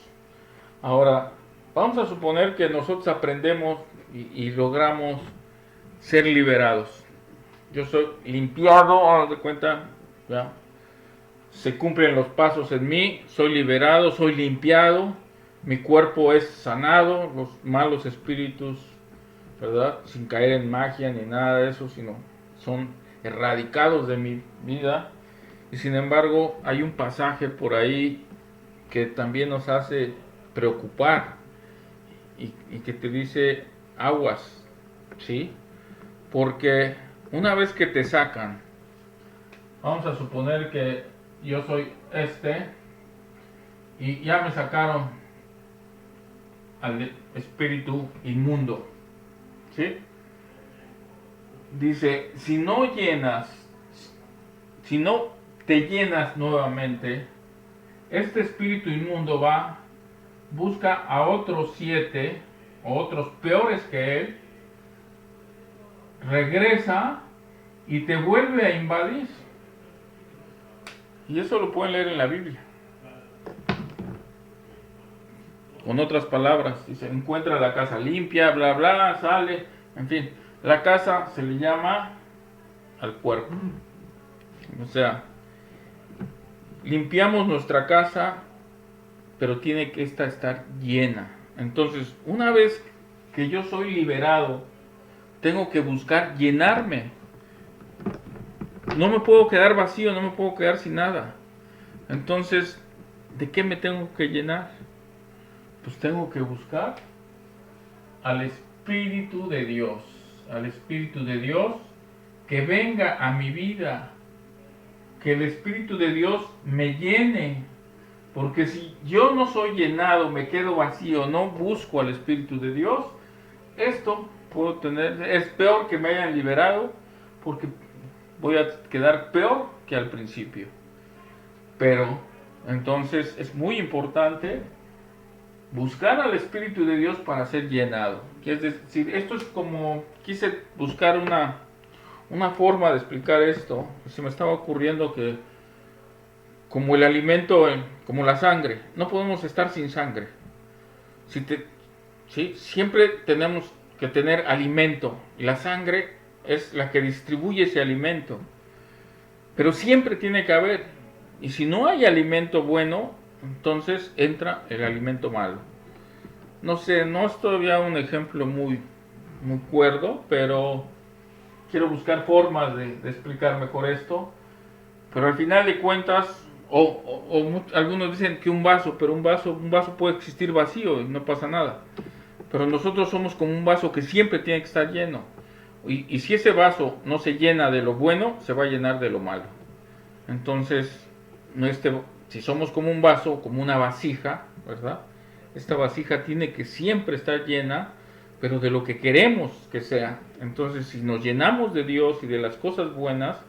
Ahora, vamos a suponer que nosotros aprendemos y logramos ser liberados. Yo soy limpiado, haz de cuenta, ¿ya? Se cumplen los pasos en mí, soy liberado, soy limpiado, mi cuerpo es sanado, los malos espíritus, ¿verdad? Sin caer en magia ni nada de eso, sino son erradicados de mi vida. Y sin embargo, hay un pasaje por ahí que también nos hace preocupar y que te dice aguas, ¿sí? Porque una vez que te sacan, vamos a suponer que yo soy y ya me sacaron al espíritu inmundo, ¿sí? Dice, si no te llenas nuevamente, este espíritu inmundo busca a otros 7, o otros peores que él, regresa y te vuelve a invadir. Y eso lo pueden leer en la Biblia. Con otras palabras, dice, encuentra la casa limpia, bla, bla, sale, en fin. La casa se le llama al cuerpo. O sea, limpiamos nuestra casa, pero tiene que estar llena. Entonces, una vez que yo soy liberado, tengo que buscar llenarme. No me puedo quedar vacío, no me puedo quedar sin nada. Entonces, ¿de qué me tengo que llenar? Pues tengo que buscar al Espíritu de Dios. Al Espíritu de Dios que venga a mi vida. Que el Espíritu de Dios me llene. Porque si yo no soy llenado, me quedo vacío, no busco al Espíritu de Dios, esto es peor que me hayan liberado, porque voy a quedar peor que al principio. Pero Entonces es muy importante buscar al Espíritu de Dios para ser llenado. Es decir, esto es como, quise buscar una forma de explicar esto. Se me estaba ocurriendo que como el alimento, como la sangre, no podemos estar sin sangre. ¿Sí? Siempre tenemos que tener alimento y la sangre es la que distribuye ese alimento. Pero siempre tiene que haber. Y si no hay alimento bueno, entonces entra el alimento malo. No sé, no es todavía un ejemplo muy cuerdo, pero quiero buscar formas de explicar mejor esto. Pero al final de cuentas, algunos dicen que un vaso, pero un vaso puede existir vacío y no pasa nada. Pero nosotros somos como un vaso que siempre tiene que estar lleno. Y si ese vaso no se llena de lo bueno, se va a llenar de lo malo. Entonces, si somos como un vaso, como una vasija, ¿verdad? Esta vasija tiene que siempre estar llena, pero de lo que queremos que sea. Entonces, si nos llenamos de Dios y de las cosas buenas,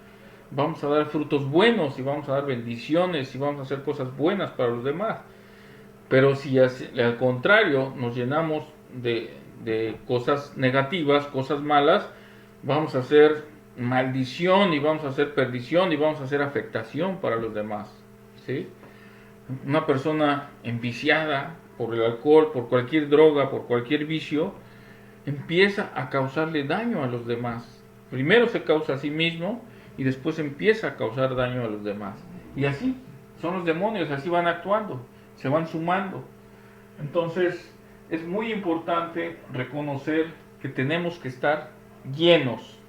vamos a dar frutos buenos y vamos a dar bendiciones y vamos a hacer cosas buenas para los demás. Pero si al contrario nos llenamos de cosas negativas, cosas malas, vamos a hacer maldición y vamos a hacer perdición y vamos a hacer afectación para los demás. ¿Sí? Una persona enviciada por el alcohol, por cualquier droga, por cualquier vicio, empieza a causarle daño a los demás. Primero se causa a sí mismo y después empieza a causar daño a los demás. Y así son los demonios, así van actuando, se van sumando. Entonces es muy importante reconocer que tenemos que estar llenos,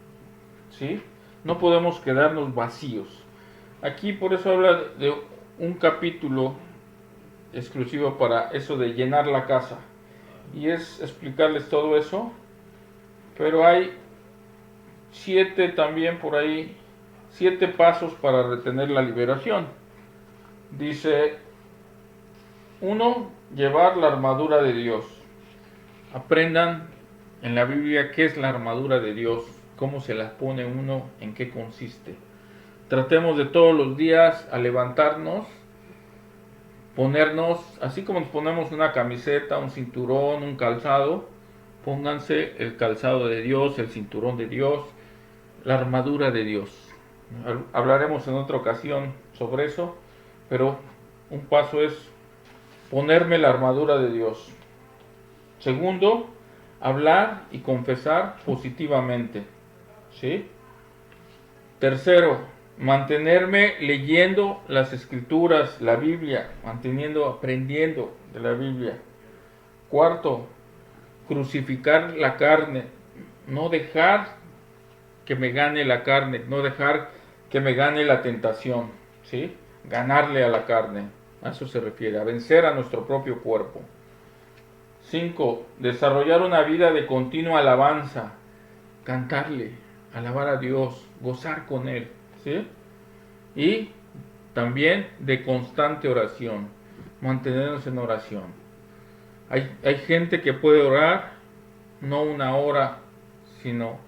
¿sí? No podemos quedarnos vacíos. Aquí por eso habla de un capítulo exclusivo para eso de llenar la casa. Y es explicarles todo eso. Pero hay 7 también por ahí, 7 pasos para retener la liberación. Dice, 1, llevar la armadura de Dios. Aprendan en la Biblia qué es la armadura de Dios, cómo se la pone uno, en qué consiste. Tratemos de todos los días a levantarnos, ponernos, así como nos ponemos una camiseta, un cinturón, un calzado, pónganse el calzado de Dios, el cinturón de Dios, la armadura de Dios. Hablaremos en otra ocasión sobre eso, pero un paso es ponerme la armadura de Dios. Segundo, hablar y confesar positivamente. ¿Sí? Tercero, mantenerme leyendo las escrituras, la Biblia, aprendiendo de la Biblia. Cuarto, crucificar la carne, no dejar que me gane la carne, no dejar que me gane la tentación, ¿sí? Ganarle a la carne, a eso se refiere, a vencer a nuestro propio cuerpo. 5. Desarrollar una vida de continua alabanza, cantarle, alabar a Dios, gozar con Él, ¿sí? Y también de constante oración, mantenernos en oración. Hay gente que puede orar no una hora, sino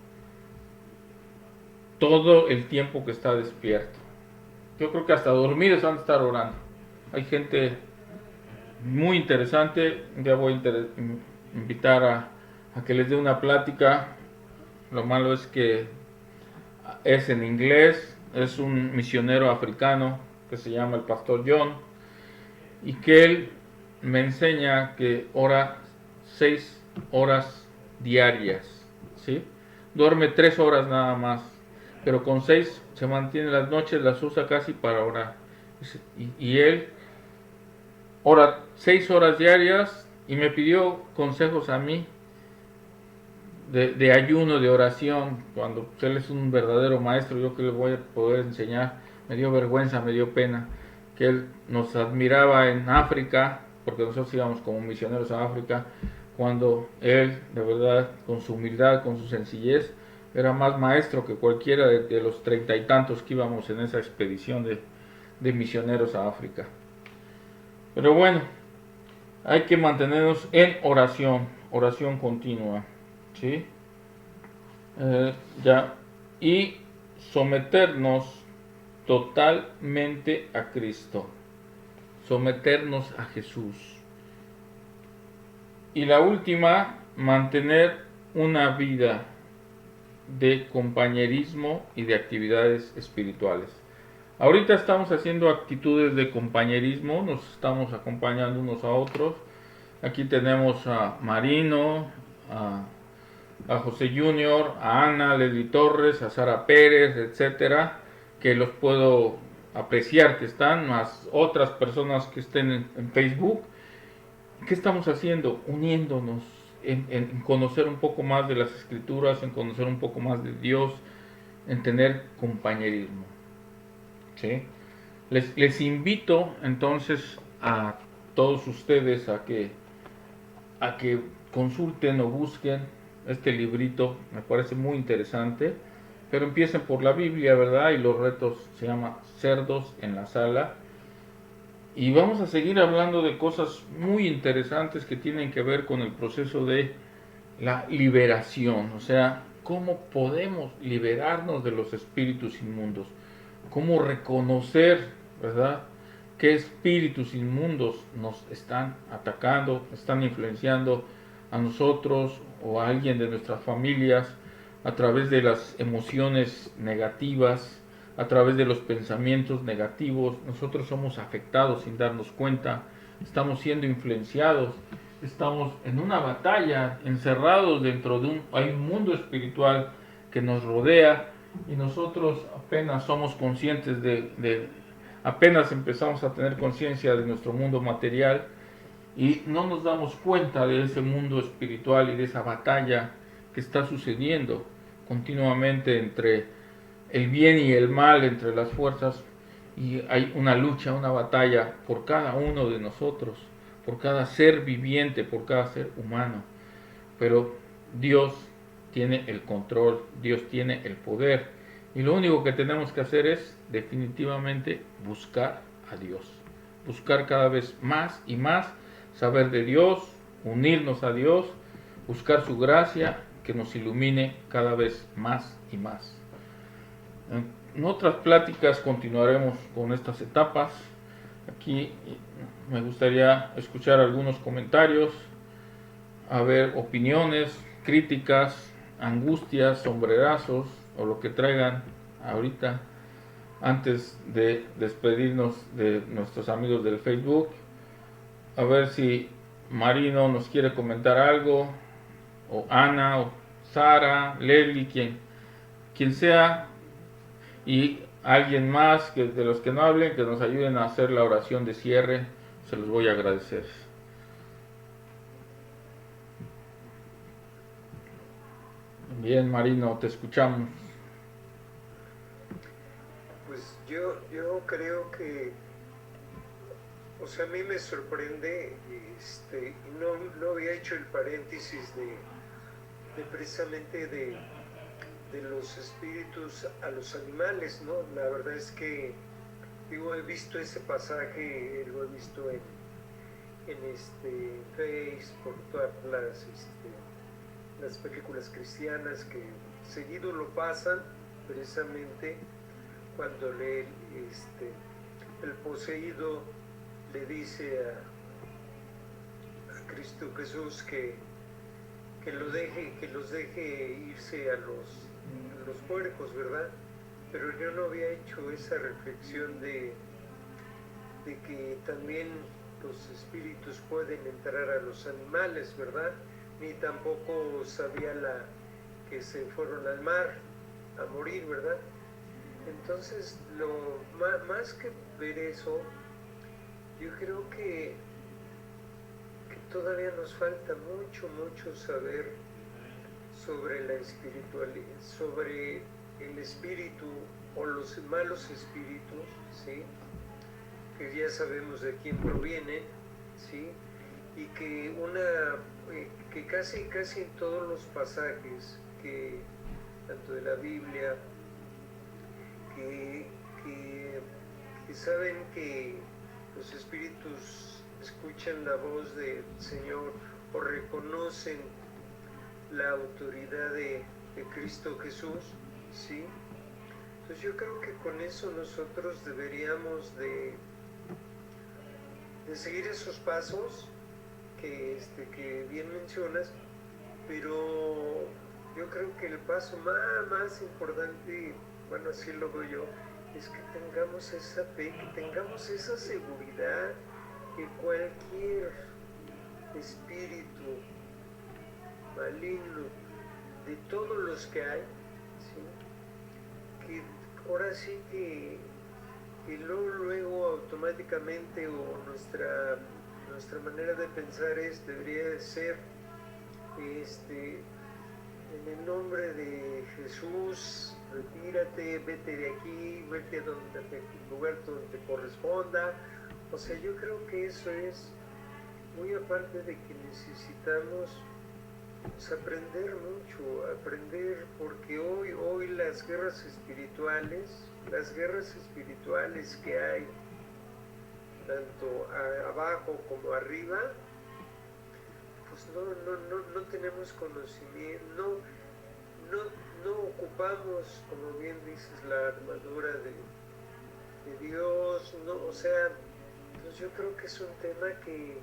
todo el tiempo que está despierto. Yo creo que hasta dormidos van a estar orando. Hay gente muy interesante. Ya voy a invitar a que les dé una plática. Lo malo es que es en inglés. Es un misionero africano que se llama el Pastor John, y que él me enseña que ora 6 horas diarias, ¿sí? Duerme 3 horas nada más, pero con 6 se mantiene, las noches las usa casi para orar. Y él ora 6 horas diarias y me pidió consejos a mí de ayuno, de oración, cuando él es un verdadero maestro. Yo que le voy a poder enseñar. Me dio vergüenza, me dio pena que él nos admiraba en África, porque nosotros íbamos como misioneros a África, cuando él, de verdad, con su humildad, con su sencillez, era más maestro que cualquiera de los 30 y tantos que íbamos en esa expedición de misioneros a África. Pero bueno, hay que mantenernos en oración continua, ¿sí? Y someternos totalmente a Cristo. someternos a Jesús. Y la última, mantener una vida de compañerismo y de actividades espirituales. Ahorita estamos haciendo actitudes de compañerismo, nos estamos acompañando unos a otros. Aquí tenemos a Marino, a José Junior, a Ana, a Leslie Torres, a Sara Pérez, etcétera, que los puedo apreciar que están, más otras personas que estén en Facebook. ¿Qué estamos haciendo? Uniéndonos en conocer un poco más de las Escrituras, en conocer un poco más de Dios, en tener compañerismo. ¿Sí? Les invito entonces a todos ustedes a que consulten o busquen este librito, me parece muy interesante, pero empiecen por la Biblia, ¿verdad? Y los retos se llama Cerdos en la Sala. Y vamos a seguir hablando de cosas muy interesantes que tienen que ver con el proceso de la liberación, o sea, cómo podemos liberarnos de los espíritus inmundos, cómo reconocer, ¿verdad?, qué espíritus inmundos nos están atacando, están influenciando a nosotros o a alguien de nuestras familias a través de las emociones negativas, a través de los pensamientos negativos. Nosotros somos afectados sin darnos cuenta, estamos siendo influenciados, estamos en una batalla, encerrados dentro de hay un mundo espiritual que nos rodea y nosotros apenas somos conscientes apenas empezamos a tener conciencia de nuestro mundo material y no nos damos cuenta de ese mundo espiritual y de esa batalla que está sucediendo continuamente entre el bien y el mal, entre las fuerzas, y hay una lucha, una batalla por cada uno de nosotros, por cada ser viviente, por cada ser humano. Pero Dios tiene el control, Dios tiene el poder, y lo único que tenemos que hacer es definitivamente buscar a Dios, buscar cada vez más y más, saber de Dios, unirnos a Dios, buscar su gracia que nos ilumine cada vez más y más. En otras pláticas continuaremos con estas etapas. Aquí me gustaría escuchar algunos comentarios, a ver opiniones, críticas, angustias, sombrerazos o lo que traigan ahorita antes de despedirnos de nuestros amigos del Facebook. A ver si Marino nos quiere comentar algo, o Ana, o Sara, Leslie, quien sea, y alguien más que de los que no hablen, que nos ayuden a hacer la oración de cierre, se los voy a agradecer. Bien, Marino, te escuchamos. Pues yo creo que, o sea, a mí me sorprende, no había hecho el paréntesis de precisamente de los espíritus a los animales, ¿no? La verdad es que digo, he visto ese pasaje, lo he visto en Face, por todas las películas cristianas que seguido lo pasan, precisamente cuando el poseído le dice a Cristo Jesús que los deje irse a los puercos, ¿verdad? Pero yo no había hecho esa reflexión de que también los espíritus pueden entrar a los animales, ¿verdad? Ni tampoco sabía que se fueron al mar a morir, ¿verdad? Entonces, más que ver eso, yo creo que todavía nos falta mucho saber sobre la espiritualidad, sobre el espíritu o los malos espíritus, ¿sí? Que ya sabemos de quién provienen, ¿sí? Y que que casi en todos los pasajes tanto de la Biblia que saben que los espíritus escuchan la voz del Señor o reconocen la autoridad de Cristo Jesús, ¿sí? Entonces yo creo que con eso nosotros deberíamos de de seguir esos pasos que bien mencionas, pero yo creo que el paso más importante, bueno, así lo veo yo, es que tengamos esa fe, que tengamos esa seguridad que cualquier espíritu maligno de todos los que hay, ¿sí? Que ahora sí que luego automáticamente, o nuestra manera de pensar debería de ser en el nombre de Jesús, retírate, vete de aquí, vete a lugar donde te corresponda. O sea, yo creo que eso es muy aparte de que necesitamos aprender mucho, porque hoy las guerras espirituales que hay, tanto abajo como arriba, pues no tenemos conocimiento, no ocupamos, como bien dices, la armadura de Dios, no, o sea, pues yo creo que es un tema que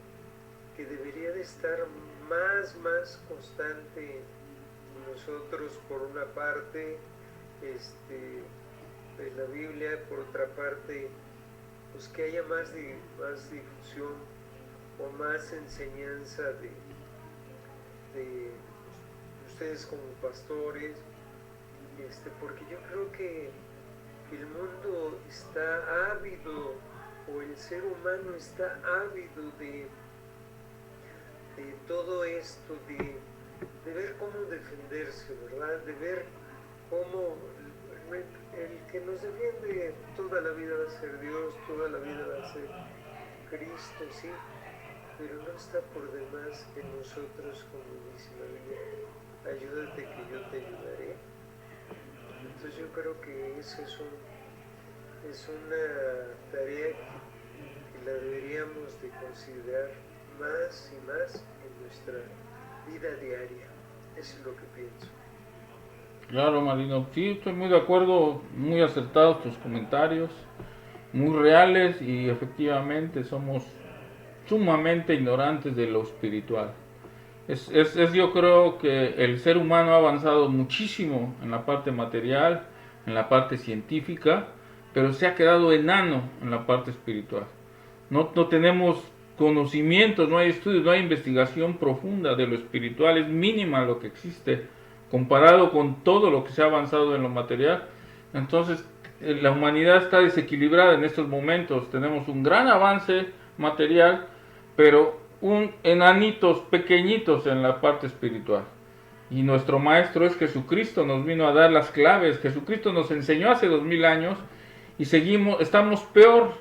debería de estar más constante en nosotros, por una parte, de la Biblia, por otra parte, pues que haya más difusión o más enseñanza de ustedes como pastores, porque yo creo que el mundo está ávido, o el ser humano está ávido de todo esto, de ver cómo defenderse, ¿verdad? De ver cómo el que nos defiende toda la vida va a ser Dios, toda la vida va a ser Cristo, sí, pero no está por demás que nosotros, como dice la Biblia, ayúdate que yo te ayudaré. Entonces yo creo que eso es una tarea que la deberíamos de considerar más y más en nuestra vida diaria. Eso es lo que pienso. Claro, Marino, sí, estoy muy de acuerdo, muy acertados tus comentarios, muy reales, y efectivamente somos sumamente ignorantes de lo espiritual. Yo creo que el ser humano ha avanzado muchísimo en la parte material, en la parte científica, pero se ha quedado enano en la parte espiritual. No tenemos conocimientos, no hay estudios, no hay investigación profunda de lo espiritual, es mínima lo que existe comparado con todo lo que se ha avanzado en lo material. Entonces la humanidad está desequilibrada en estos momentos. Tenemos un gran avance material, pero enanitos pequeñitos en la parte espiritual. Y nuestro maestro es Jesucristo, nos vino a dar las claves. Jesucristo nos enseñó hace 2000 años y estamos peor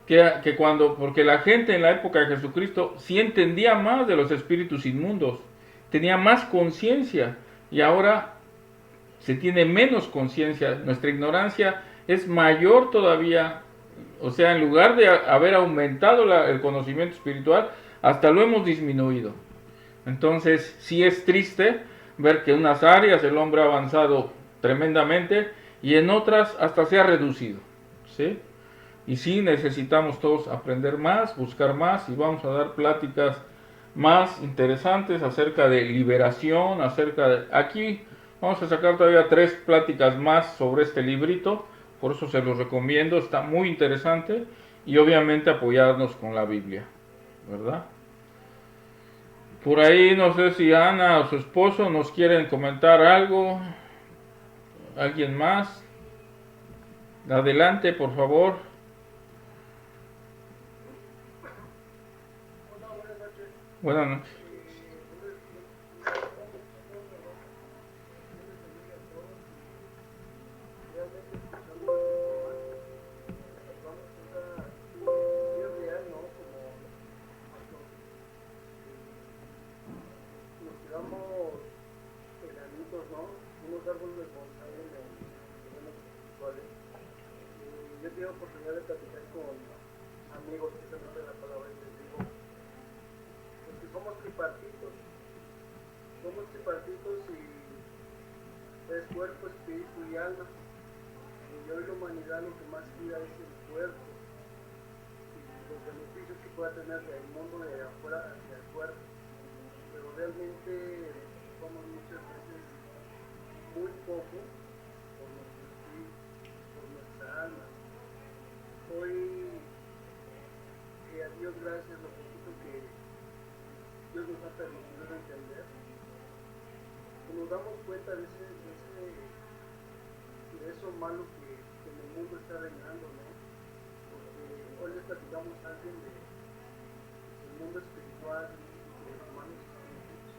que cuando, porque la gente en la época de Jesucristo sí entendía más de los espíritus inmundos, tenía más conciencia, y ahora se tiene menos conciencia. Nuestra ignorancia es mayor todavía. O sea, en lugar de haber aumentado el conocimiento espiritual, hasta lo hemos disminuido. Entonces, sí es triste ver que en unas áreas el hombre ha avanzado tremendamente y en otras hasta se ha reducido, ¿sí? Y sí necesitamos todos aprender más, buscar más, y vamos a dar pláticas más interesantes acerca de liberación, Aquí vamos a sacar todavía 3 pláticas más sobre este librito, por eso se los recomiendo, está muy interesante, y obviamente apoyarnos con la Biblia, ¿verdad? Por ahí no sé si Ana o su esposo nos quieren comentar algo. ¿Alguien más? Adelante, por favor. Buenas noches. Yo he tenido oportunidad de platicar con amigos que se de la palabra y les digo, porque somos tripartitos y es cuerpo, espíritu y alma. Y hoy la humanidad lo que más cuida es el cuerpo. Y lo los beneficios que pueda tener del mundo de afuera hacia afuera, pero realmente somos muchas veces muy poco por nuestro espíritu, por nuestra alma. Hoy, a Dios gracias, lo poquito que Dios nos ha permitido entender, que nos damos cuenta de eso malo que en el mundo está reinando, ¿no? Porque hoy les platicamos a alguien del mundo espiritual, de los humanos espíritus,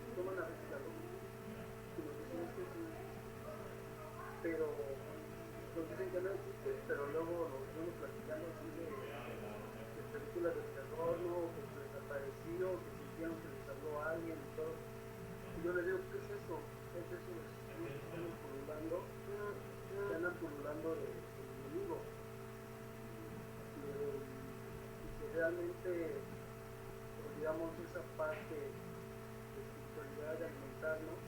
y toman a veces la luz y nos dicen es que sí, pero nos dicen que no existe, pero luego nos vemos platicando así de películas de terror, ¿no? Que se les apareció, que sintieron que les habló a alguien y todo. Y yo les digo, ¿qué es eso? Es eso, están pululando del enemigo. Y que realmente olvidamos esa parte de espiritualidad, de alimentarnos,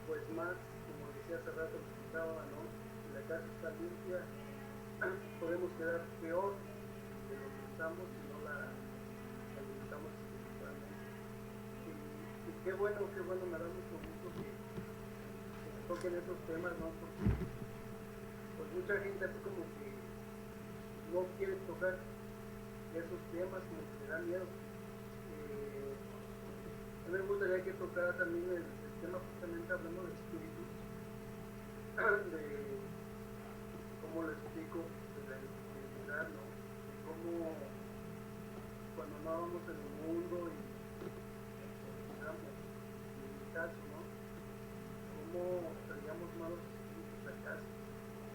pues más, como decía hace rato, lo explicaba, ¿no? Si la casa está limpia, podemos quedar peor de lo que estamos si no la alimentamos espiritualmente. Y qué bueno, me da mucho gusto que se toquen esos temas, ¿no? Porque pues mucha gente así como que no quiere tocar esos temas, como que le da miedo. A mí me gustaría que tocara también el tema, justamente hablando de espíritus, de cómo lo explico, de la identidad, ¿no? De cómo cuando andábamos en el mundo y digamos, en mi caso, ¿no? Cómo traíamos malos espíritus a casa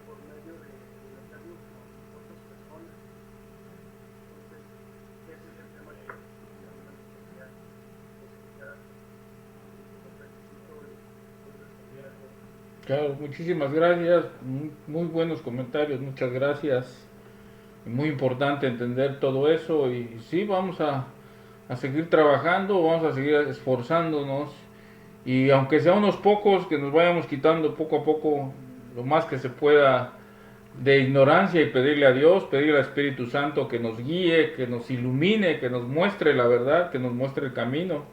por medio de meternos con otras personas. Entonces, ese es el tema que me gustaría explicar. Claro, muchísimas gracias, muy buenos comentarios, muchas gracias. Muy importante entender todo eso y sí, vamos a seguir trabajando, vamos a seguir esforzándonos y aunque sea unos pocos, que nos vayamos quitando poco a poco lo más que se pueda de ignorancia y pedirle a Dios, pedirle al Espíritu Santo que nos guíe, que nos ilumine, que nos muestre la verdad, que nos muestre el camino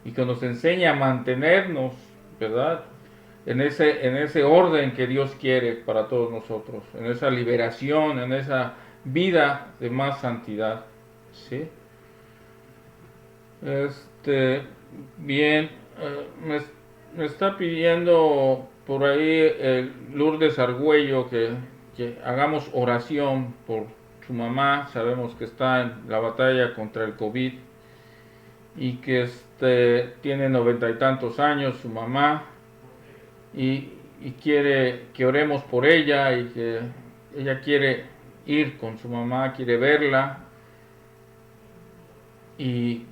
y que nos enseñe a mantenernos, ¿verdad? En ese orden que Dios quiere para todos nosotros, en esa liberación, en esa vida de más santidad, ¿sí? Bien, me está pidiendo por ahí Lourdes Argüello que hagamos oración por su mamá. Sabemos que está en la batalla contra el COVID y que tiene 90 y tantos años su mamá y quiere que oremos por ella y que ella quiere ir con su mamá, quiere verla y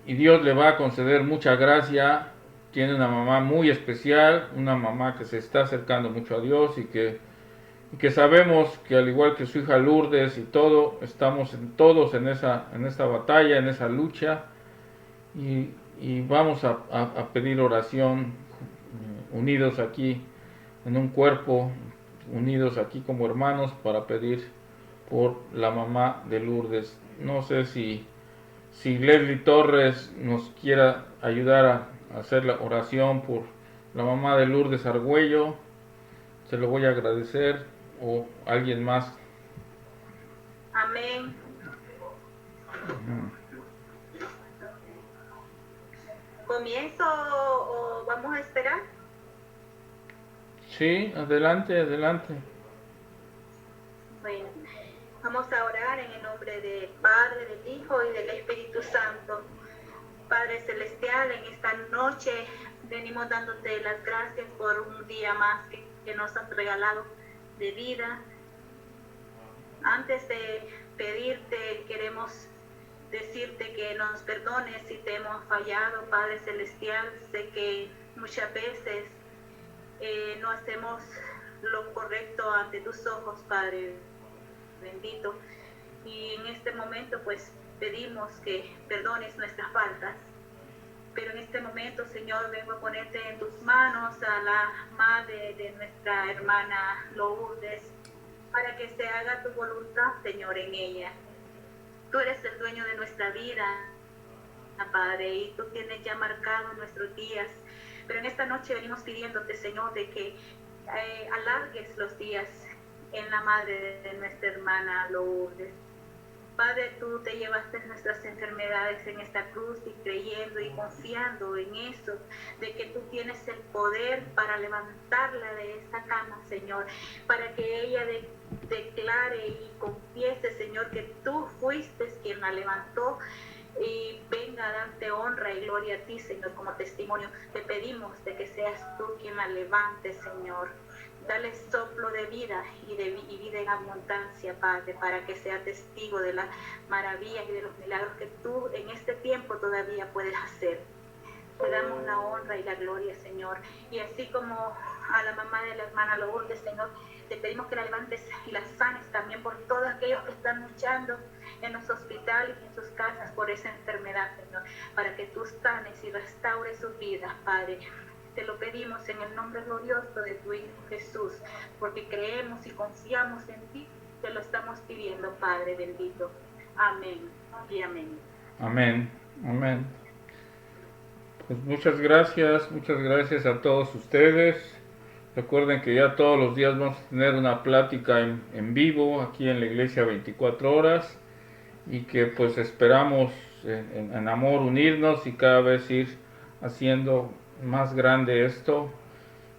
Dios le va a conceder mucha gracia. Tiene una mamá muy especial, una mamá que se está acercando mucho a Dios y que sabemos que al igual que su hija Lourdes y todo, estamos todos en esa batalla, en esa lucha y vamos a pedir oración unidos aquí en un cuerpo, unidos aquí como hermanos para pedir por la mamá de Lourdes. No sé si Leslie Torres nos quiera ayudar a hacer la oración por la mamá de Lourdes Argüello, se lo voy a agradecer, o alguien más. Amén. ¿Comienzo o vamos a esperar? Sí, adelante. Bueno, vamos a orar en el nombre del Padre, del Hijo y del Espíritu Santo. Padre Celestial, en esta noche venimos dándote las gracias por un día más que nos has regalado de vida. Antes de pedirte, queremos decirte que nos perdones si te hemos fallado, Padre Celestial. Sé que muchas veces no hacemos lo correcto ante tus ojos, Padre bendito. Y en este momento, pues, pedimos que perdones nuestras faltas. Pero en este momento, Señor, vengo a ponerte en tus manos a la madre de nuestra hermana Lourdes para que se haga tu voluntad, Señor, en ella. Tú eres el dueño de nuestra vida, Padre, y tú tienes ya marcado nuestros días. Pero en esta noche venimos pidiéndote, Señor, de que alargues los días en la madre de nuestra hermana Lourdes. Padre, tú te llevaste nuestras enfermedades en esta cruz y creyendo y confiando en eso, de que tú tienes el poder para levantarla de esa cama, Señor, para que ella declare y confiese, Señor, que tú fuiste quien la levantó y venga a darte honra y gloria a ti, Señor, como testimonio. Te pedimos de que seas tú quien la levante, Señor. Dale soplo de vida y vida en abundancia, Padre, para que sea testigo de las maravillas y de los milagros que tú en este tiempo todavía puedes hacer. Te damos la honra y la gloria, Señor. Y así como a la mamá de la hermana Lourdes, Señor, te pedimos que la levantes y la sanes también por todos aquellos que están luchando en los hospitales y en sus casas por esa enfermedad, Señor, para que tú sanes y restaures sus vidas, Padre. Te lo pedimos en el nombre glorioso de tu Hijo Jesús, porque creemos y confiamos en ti. Te lo estamos pidiendo, Padre bendito. Amén y amén. Amén, amén. Pues muchas gracias a todos ustedes. Recuerden que ya todos los días vamos a tener una plática en vivo aquí en la iglesia 24 horas y que pues esperamos en amor unirnos y cada vez ir haciendo más grande esto,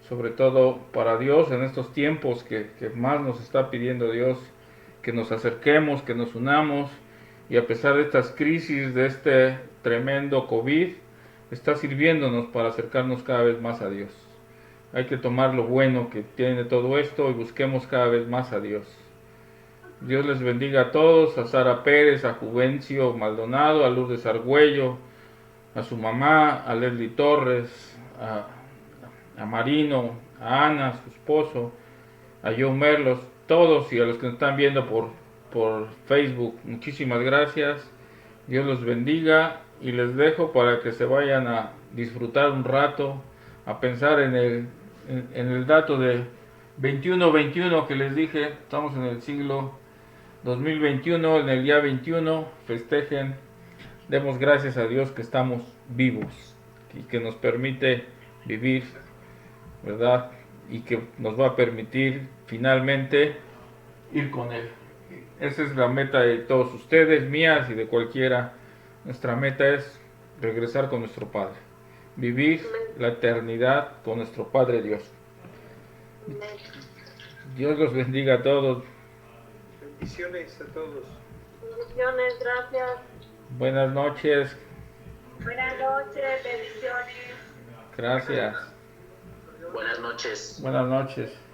sobre todo para Dios en estos tiempos que más nos está pidiendo Dios, que nos acerquemos, que nos unamos, y a pesar de estas crisis, de este tremendo COVID, está sirviéndonos para acercarnos cada vez más a Dios. Hay que tomar lo bueno que tiene todo esto y busquemos cada vez más a Dios. Dios les bendiga a todos, a Sara Pérez, a Juvencio Maldonado, a Lourdes Argüello, a su mamá, a Leslie Torres, a Marino, a Ana, su esposo, a Joe Merlos, todos, y a los que nos están viendo por Facebook. Muchísimas gracias. Dios los bendiga y les dejo para que se vayan a disfrutar un rato, a pensar en el dato de 21-21 que les dije. Estamos en el siglo 2021, en el día 21, festejen, demos gracias a Dios que estamos vivos y que nos permite vivir, ¿verdad? Y que nos va a permitir finalmente ir con Él. Esa es la meta de todos ustedes, mías y de cualquiera. Nuestra meta es regresar con nuestro Padre, vivir la eternidad con nuestro Padre Dios. Dios los bendiga a todos. Bendiciones a todos. Bendiciones, gracias. Buenas noches. Buenas noches, bendiciones. Gracias. Buenas noches. Buenas noches.